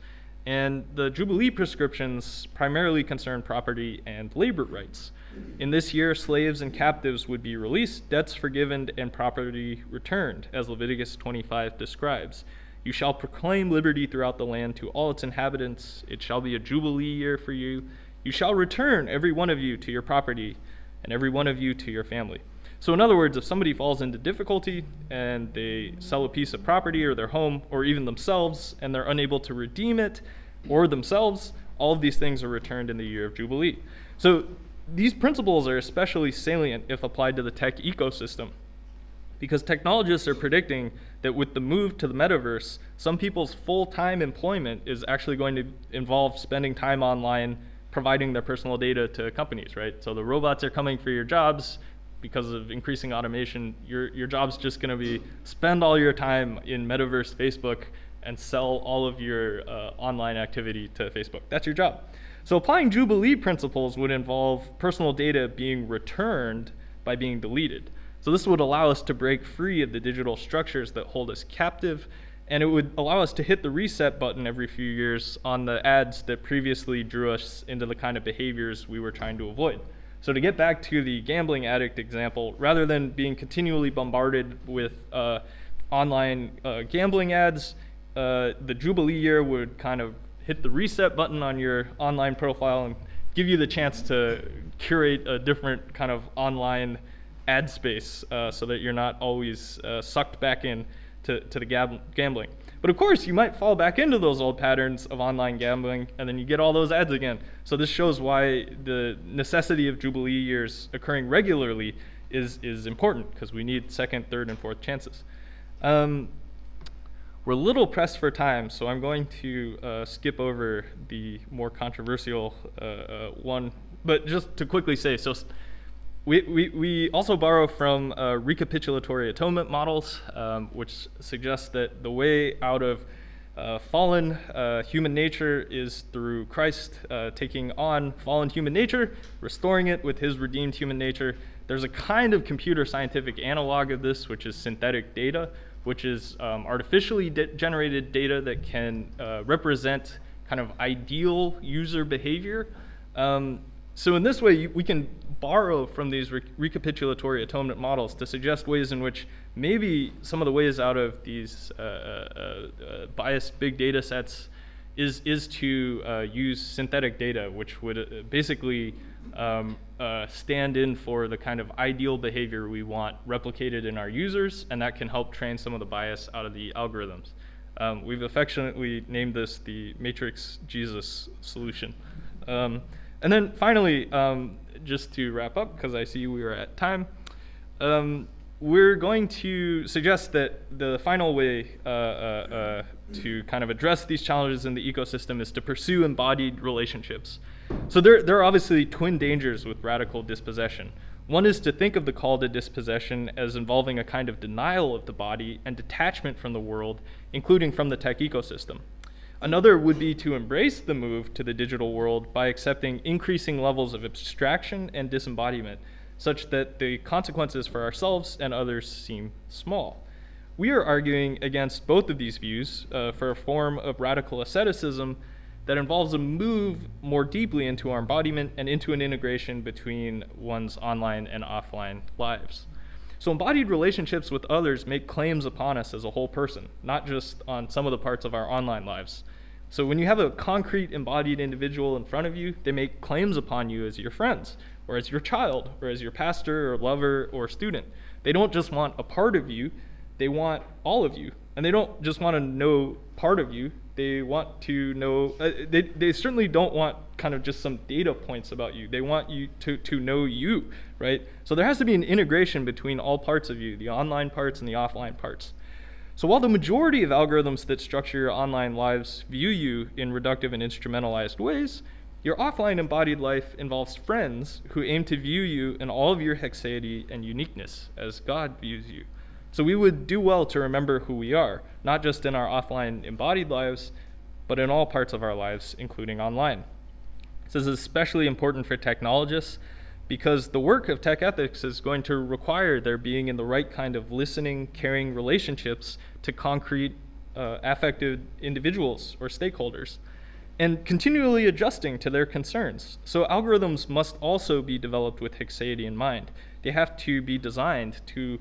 And the Jubilee prescriptions primarily concern property and labor rights. In this year, slaves and captives would be released, debts forgiven, and property returned, as Leviticus 25 describes. You shall proclaim liberty throughout the land to all its inhabitants. It shall be a Jubilee year for you. You shall return, every one of you, to your property, and every one of you to your family. So in other words, if somebody falls into difficulty and they sell a piece of property or their home or even themselves, and they're unable to redeem it or themselves, all of these things are returned in the year of Jubilee. So these principles are especially salient if applied to the tech ecosystem, because technologists are predicting that with the move to the metaverse, some people's full-time employment is actually going to involve spending time online providing their personal data to companies, right? So the robots are coming for your jobs. Because of increasing automation, your job's just going to be spend all your time in metaverse Facebook and sell all of your online activity to Facebook. That's your job. So applying Jubilee principles would involve personal data being returned by being deleted. So this would allow us to break free of the digital structures that hold us captive, and it would allow us to hit the reset button every few years on the ads that previously drew us into the kind of behaviors we were trying to avoid. So to get back to the gambling addict example, rather than being continually bombarded with online gambling ads, the Jubilee year would kind of hit the reset button on your online profile and give you the chance to curate a different kind of online ad space so that you're not always sucked back in to the gambling. But of course, you might fall back into those old patterns of online gambling, and then you get all those ads again. So this shows why the necessity of Jubilee years occurring regularly is important, because we need second, third, and fourth chances. We're a little pressed for time, so I'm going to skip over the more controversial one. But just to quickly say, so we also borrow from recapitulatory atonement models, which suggests that the way out of fallen human nature is through Christ taking on fallen human nature, restoring it with his redeemed human nature. There's a kind of computer scientific analog of this, which is synthetic data, which is artificially generated data that can represent kind of ideal user behavior. So in this way, we can borrow from these recapitulatory atonement models to suggest ways in which maybe some of the ways out of these biased big data sets is to use synthetic data, which would basically stand in for the kind of ideal behavior we want replicated in our users, and that can help train some of the bias out of the algorithms. We've affectionately named this the Matrix Jesus solution. And then finally, just to wrap up, because I see we are at time, we're going to suggest that the final way to kind of address these challenges in the ecosystem is to pursue embodied relationships. So there are obviously twin dangers with radical dispossession. One is to think of the call to dispossession as involving a kind of denial of the body and detachment from the world, including from the tech ecosystem. Another would be to embrace the move to the digital world by accepting increasing levels of abstraction and disembodiment, such that the consequences for ourselves and others seem small. we are arguing against both of these views for a form of radical asceticism that involves a move more deeply into our embodiment and into an integration between one's online and offline lives. So embodied relationships with others make claims upon us as a whole person, not just on some of the parts of our online lives. So when you have a concrete embodied individual in front of you, they make claims upon you as your friends, or as your child, or as your pastor, or lover, or student. They don't just want a part of you, they want all of you. And they don't just want to know part of you, they want to know, they certainly don't want kind of just some data points about you. They want you to know you, right? So there has to be an integration between all parts of you, the online parts and the offline parts. So while the majority of algorithms that structure your online lives view you in reductive and instrumentalized ways, your offline embodied life involves friends who aim to view you in all of your hexaity and uniqueness as God views you. So we would do well to remember who we are, not just in our offline embodied lives, but in all parts of our lives, including online. This is especially important for technologists because the work of tech ethics is going to require there being in the right kind of listening, caring relationships to concrete affected individuals or stakeholders, and continually adjusting to their concerns. So algorithms must also be developed with hexaity in mind. They have to be designed to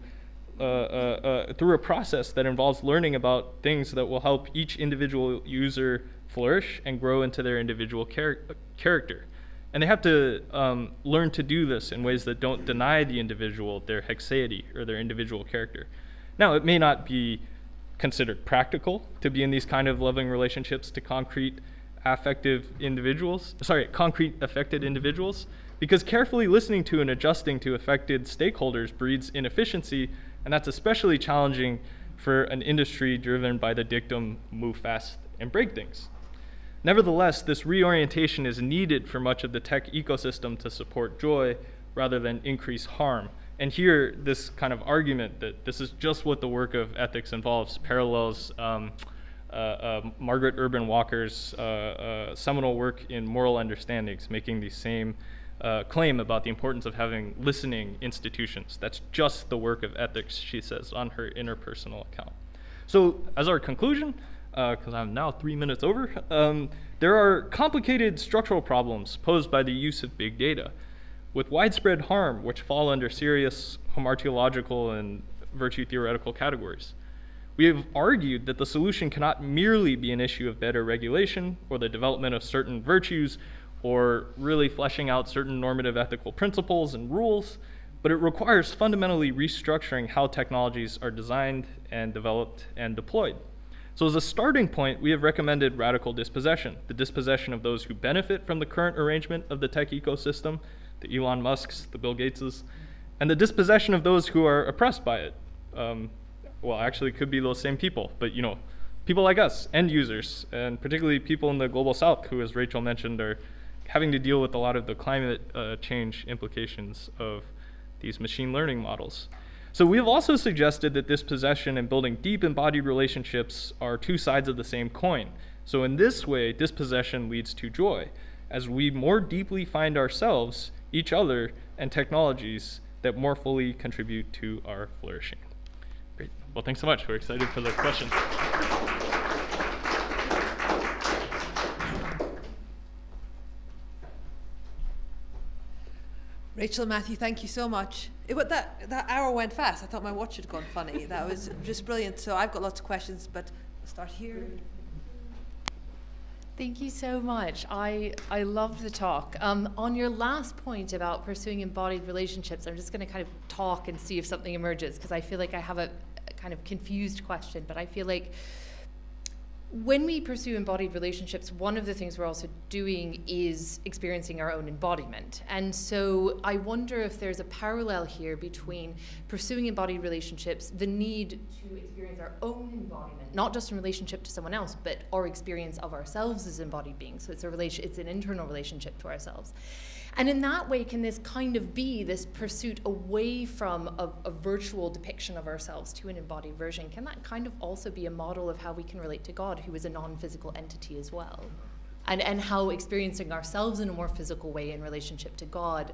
through a process that involves learning about things that will help each individual user flourish and grow into their individual character. And they have to learn to do this in ways that don't deny the individual their hexaity or their individual character. Now, it may not be considered practical to be in these kind of loving relationships to concrete affected individuals, because carefully listening to and adjusting to affected stakeholders breeds inefficiency, and that's especially challenging for an industry driven by the dictum, move fast and break things. Nevertheless, this reorientation is needed for much of the tech ecosystem to support joy rather than increase harm. And here, this kind of argument that this is just what the work of ethics involves parallels Margaret Urban Walker's seminal work in Moral Understandings, making the same claim about the importance of having listening institutions. That's just the work of ethics, she says, on her interpersonal account. So as our conclusion, because I'm now 3 minutes over, there are complicated structural problems posed by the use of big data, with widespread harm which fall under serious hamartiological and virtue theoretical categories. We have argued that the solution cannot merely be an issue of better regulation or the development of certain virtues or really fleshing out certain normative ethical principles and rules, but it requires fundamentally restructuring how technologies are designed and developed and deployed. So as a starting point, we have recommended radical dispossession, the dispossession of those who benefit from the current arrangement of the tech ecosystem, the Elon Musks, the Bill Gateses, and the dispossession of those who are oppressed by it. Well, actually it could be those same people, but people like us, end users, and particularly people in the global south who, as Rachel mentioned, are having to deal with a lot of the climate change implications of these machine learning models. So we have also suggested that dispossession and building deep embodied relationships are two sides of the same coin. So in this way, dispossession leads to joy, as we more deeply find ourselves, each other, and technologies that more fully contribute to our flourishing. Great. Well, thanks so much. We're excited for the questions. Rachel, Matthew, thank you so much. That hour went fast. I thought my watch had gone funny. That was just brilliant. So I've got lots of questions, but we'll start here. Thank you so much. I love the talk. On your last point about pursuing embodied relationships, I'm just going to kind of talk and see if something emerges, because I feel like I have a kind of confused question, but I feel like when we pursue embodied relationships, one of the things we're also doing is experiencing our own embodiment. And so I wonder if there's a parallel here between pursuing embodied relationships, the need to experience our own embodiment, not just in relationship to someone else, but our experience of ourselves as embodied beings. So it's an internal relationship to ourselves. And in that way, can this kind of be this pursuit away from a virtual depiction of ourselves to an embodied version? Can that kind of also be a model of how we can relate to God, who is a non-physical entity as well? And how experiencing ourselves in a more physical way in relationship to God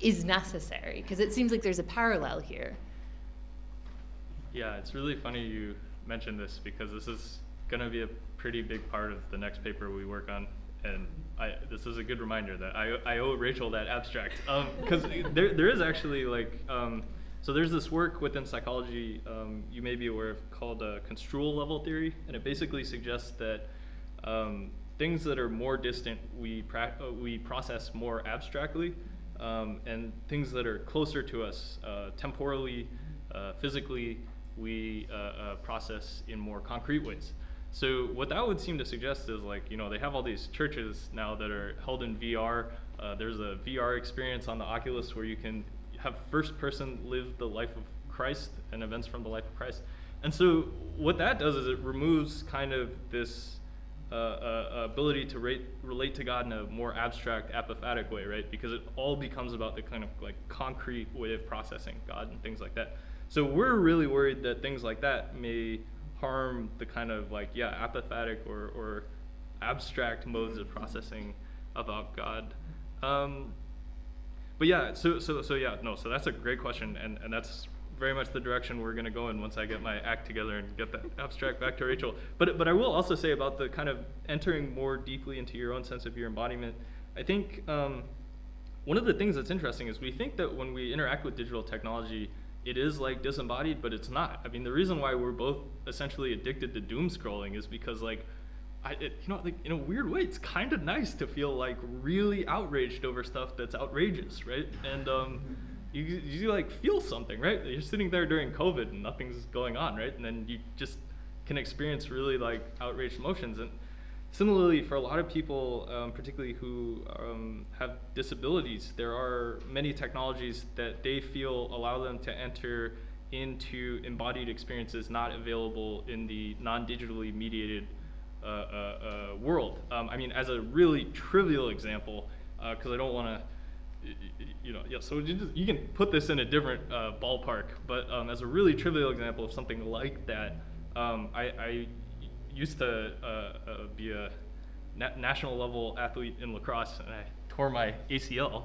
is necessary? Because it seems like there's a parallel here. Yeah, it's really funny you mentioned this because this is going to be a pretty big part of the next paper we work on, and this is a good reminder that I owe Rachel that abstract, because there is actually like, so there's this work within psychology you may be aware of called construal level theory, and it basically suggests that things that are more distant we process more abstractly, and things that are closer to us temporally, physically, we process in more concrete ways. So what that would seem to suggest is, like, you know, they have all these churches now that are held in VR. There's a VR experience on the Oculus where you can have first person live the life of Christ and events from the life of Christ. And so what that does is it removes kind of this ability to relate to God in a more abstract, apophatic way, right? Because it all becomes about the kind of like concrete way of processing God and things like that. So we're really worried that things like that may harm the kind of like, yeah, apophatic or abstract modes of processing about God. But yeah, so that's a great question, and that's very much the direction we're going to go in once I get my act together and get that abstract back to Rachel. But I will also say about the kind of entering more deeply into your own sense of your embodiment. I think one of the things that's interesting is we think that when we interact with digital technology, it is like disembodied, but it's not. I mean, the reason why we're both essentially addicted to doom scrolling is because, like, like in a weird way, it's kind of nice to feel like really outraged over stuff that's outrageous, right? And you like feel something, right? You're sitting there during COVID and nothing's going on, right? And then you just can experience really like outraged emotions. And similarly, for a lot of people, particularly who have disabilities, there are many technologies that they feel allow them to enter into embodied experiences not available in the non-digitally mediated world. I mean, as a really trivial example, because I don't want to, so you can put this in a different ballpark, but as a really trivial example of something like that, I used to be a national level athlete in lacrosse, and I tore my ACL.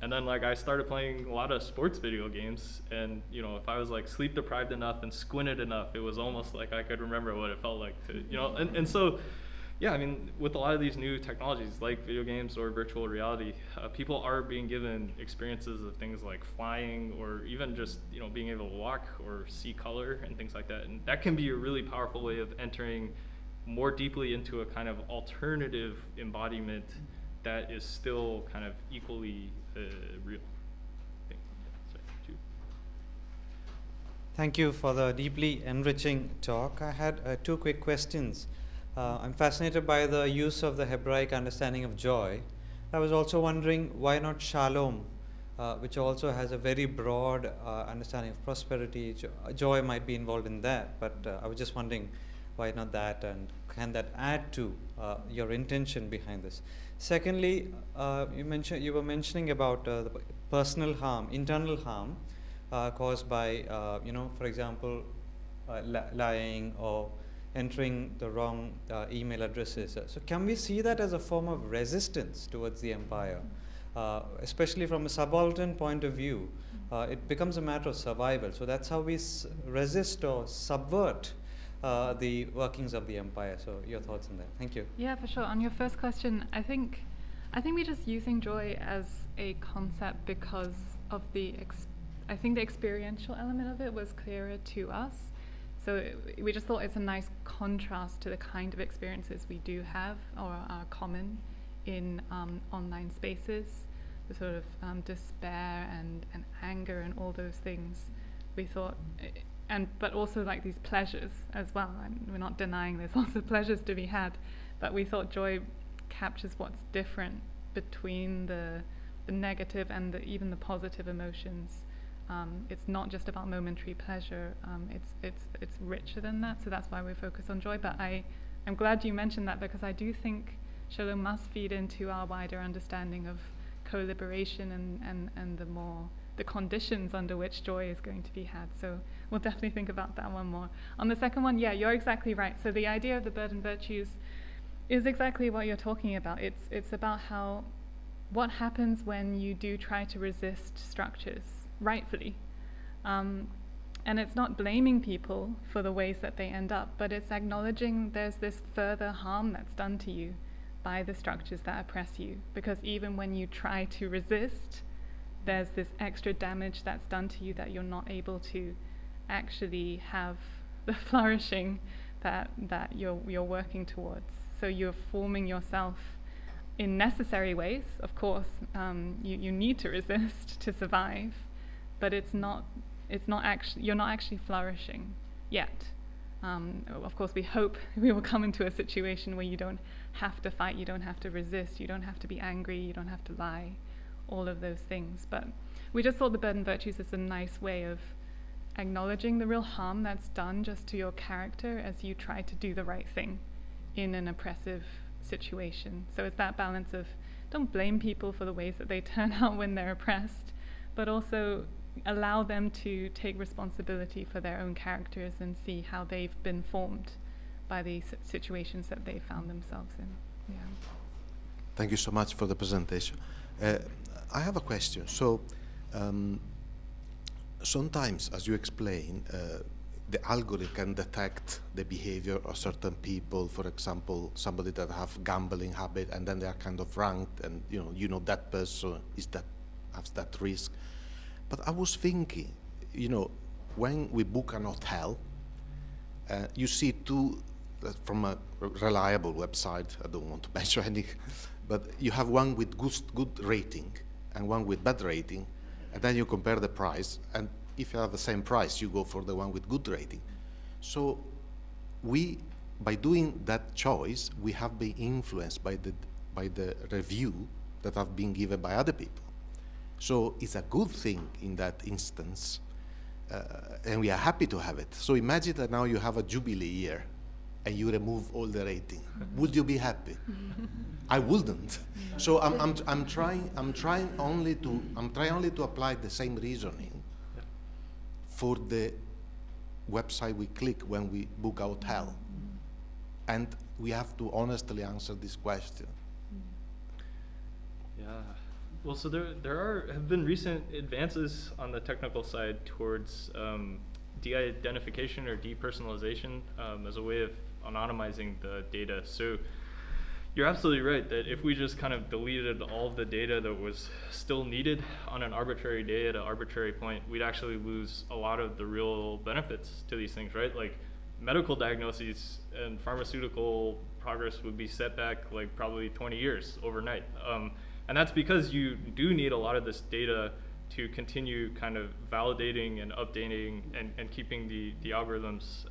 And then like I started playing a lot of sports video games, and if I was like sleep deprived enough and squinted enough, it was almost like I could remember what it felt like to, and so, yeah, I mean, with a lot of these new technologies like video games or virtual reality, people are being given experiences of things like flying or even just being able to walk or see color and things like that, and that can be a really powerful way of entering more deeply into a kind of alternative embodiment that is still kind of equally real. Thank you for the deeply enriching talk. I had 2 quick questions. I'm fascinated by the use of the Hebraic understanding of joy. I was also wondering why not shalom, which also has a very broad understanding of prosperity. Joy might be involved in that, but I was just wondering why not that, and can that add to your intention behind this? Secondly, you were mentioning about the personal harm, internal harm caused by for example lying or entering the wrong email addresses. So can we see that as a form of resistance towards the empire? Especially from a subaltern point of view, it becomes a matter of survival. So that's how we resist or subvert the workings of the empire. So your thoughts on that? Thank you. Yeah, for sure. On your first question, I think we're just using joy as a concept because of the experiential element of it was clearer to us. So we just thought it's a nice contrast to the kind of experiences we do have or are common in online spaces, the sort of despair and anger and all those things. We thought, but also like these pleasures as well. And we're not denying there's lots of pleasures to be had, but we thought joy captures what's different between the negative and even the positive emotions. It's not just about momentary pleasure. It's richer than that. So that's why we focus on joy. But I'm glad you mentioned that, because I do think shalom must feed into our wider understanding of co-liberation and the conditions under which joy is going to be had. So we'll definitely think about that one more. On the second one, yeah, you're exactly right. So the idea of the burden virtues is exactly what you're talking about. It's about what happens when you do try to resist structures rightfully. And it's not blaming people for the ways that they end up, but it's acknowledging there's this further harm that's done to you by the structures that oppress you. Because even when you try to resist, there's this extra damage that's done to you that you're not able to actually have the flourishing that you're working towards. So you're forming yourself in necessary ways, of course. You need to resist to survive, but you're not actually flourishing yet. Of course, we hope we will come into a situation where you don't have to fight, you don't have to resist, you don't have to be angry, you don't have to lie, all of those things. But we just thought the burden virtues is a nice way of acknowledging the real harm that's done just to your character as you try to do the right thing in an oppressive situation. So it's that balance of don't blame people for the ways that they turn out when they're oppressed, but also allow them to take responsibility for their own characters and see how they've been formed by the situations that they found themselves in. Yeah. Thank you so much for the presentation. I have a question. So sometimes, as you explain, the algorithm can detect the behavior of certain people. For example, somebody that have gambling habit, and then they are kind of ranked, and you know that person has that risk. But I was thinking, when we book an hotel, you see two from a reliable website. I don't want to mention any, but you have one with good rating and one with bad rating, and then you compare the price. And if you have the same price, you go for the one with good rating. So by doing that choice, we have been influenced by the review that have been given by other people. So it's a good thing in that instance, and we are happy to have it. So imagine that now you have a jubilee year, and you remove all the rating. Would you be happy? I wouldn't. So I'm trying only to apply the same reasoning for the website we click when we book a hotel, and we have to honestly answer this question. Yeah. Well, so there have been recent advances on the technical side towards de-identification or depersonalization as a way of anonymizing the data. So you're absolutely right that if we just kind of deleted all of the data that was still needed on an arbitrary day at an arbitrary point, we'd actually lose a lot of the real benefits to these things, right? Like medical diagnoses and pharmaceutical progress would be set back like probably 20 years overnight. And that's because you do need a lot of this data to continue kind of validating and updating and keeping the algorithms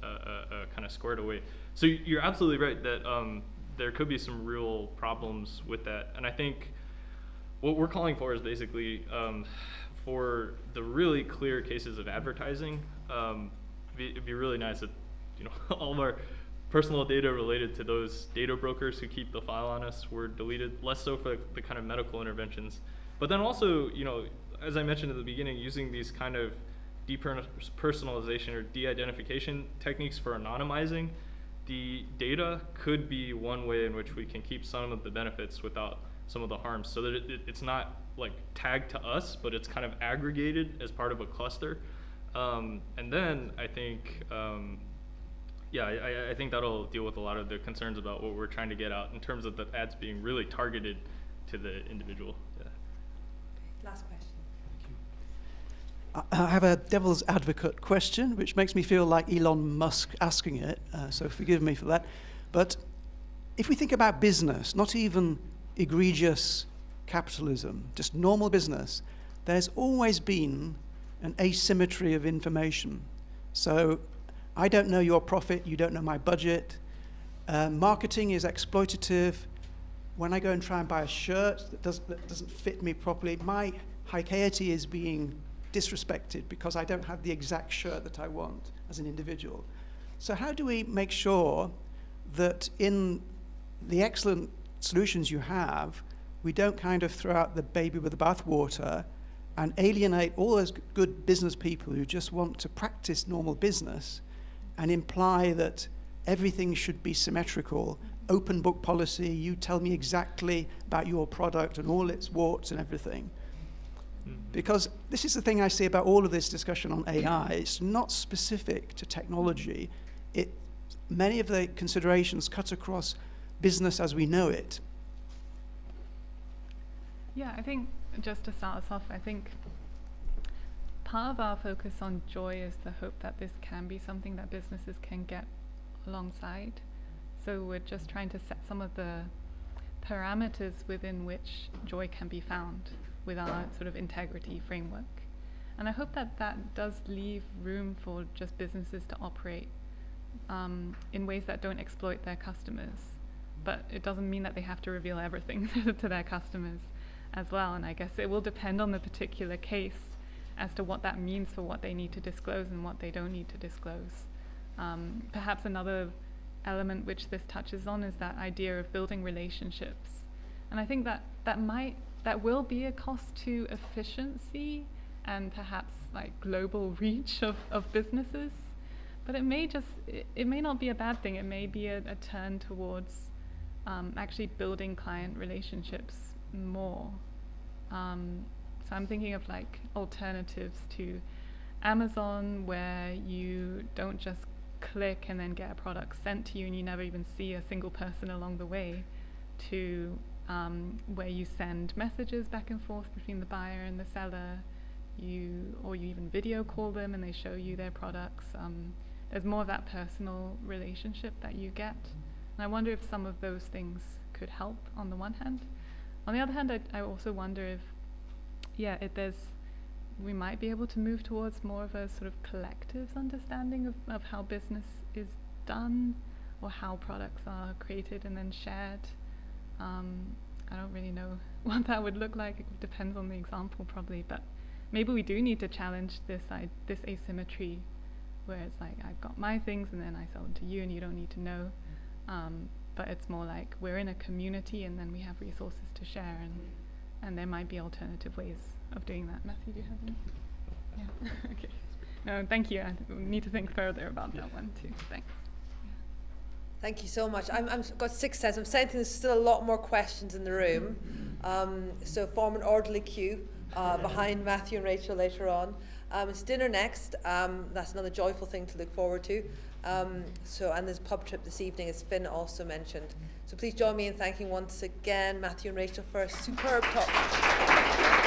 kind of squared away. So you're absolutely right that there could be some real problems with that. And I think what we're calling for is basically for the really clear cases of advertising, it'd be really nice if all of our personal data related to those data brokers who keep the file on us were deleted, less so for the kind of medical interventions. But then also, as I mentioned at the beginning, using these kind of depersonalization or de-identification techniques for anonymizing the data could be one way in which we can keep some of the benefits without some of the harms, so that it's not like tagged to us, but it's kind of aggregated as part of a cluster. And then I think, I think that'll deal with a lot of the concerns about what we're trying to get out in terms of the ads being really targeted to the individual. Yeah. Last question. I have a devil's advocate question, which makes me feel like Elon Musk asking it, so forgive me for that. But if we think about business, not even egregious capitalism, just normal business, there's always been an asymmetry of information. So I don't know your profit, you don't know my budget. Marketing is exploitative. When I go and try and buy a shirt that doesn't fit me properly, my haikaiity is being disrespected because I don't have the exact shirt that I want as an individual. So how do we make sure that in the excellent solutions you have, we don't kind of throw out the baby with the bathwater and alienate all those good business people who just want to practice normal business and imply that everything should be symmetrical, open book policy, you tell me exactly about your product and all its warts and everything. Because this is the thing I see about all of this discussion on AI. It's not specific to technology. Many of the considerations cut across business as we know it. Yeah, I think just to start us off, I think part of our focus on joy is the hope that this can be something that businesses can get alongside. So we're just trying to set some of the parameters within which joy can be found with our sort of integrity framework. And I hope that that does leave room for just businesses to operate in ways that don't exploit their customers. But it doesn't mean that they have to reveal everything to their customers as well. And I guess it will depend on the particular case as to what that means for what they need to disclose and what they don't need to disclose. Perhaps another element which this touches on is that idea of building relationships. And I think that will be a cost to efficiency and perhaps like global reach of businesses. But it may not be a bad thing. It may be a turn towards actually building client relationships more. So I'm thinking of like alternatives to Amazon, where you don't just click and then get a product sent to you and you never even see a single person along the way, to where you send messages back and forth between the buyer and the seller, or you even video call them and they show you their products. There's more of that personal relationship that you get. And I wonder if some of those things could help on the one hand. On the other hand, I also wonder if we might be able to move towards more of a sort of collective understanding of how business is done, or how products are created and then shared. I don't really know what that would look like. It depends on the example probably, but maybe we do need to challenge this asymmetry, where it's like I've got my things and then I sell them to you and you don't need to know. But it's more like we're in a community and then we have resources to share, and there might be alternative ways of doing that. Matthew, do you have any? Yeah. Okay. No, thank you. I need to think further about that one too. Thanks. Thank you so much. I've got 6 sets. I'm sensing there's still a lot more questions in the room. So form an orderly queue behind Matthew and Rachel later on. It's dinner next. That's another joyful thing to look forward to. And there's a pub trip this evening, as Finn also mentioned. So please join me in thanking once again Matthew and Rachel for a superb talk.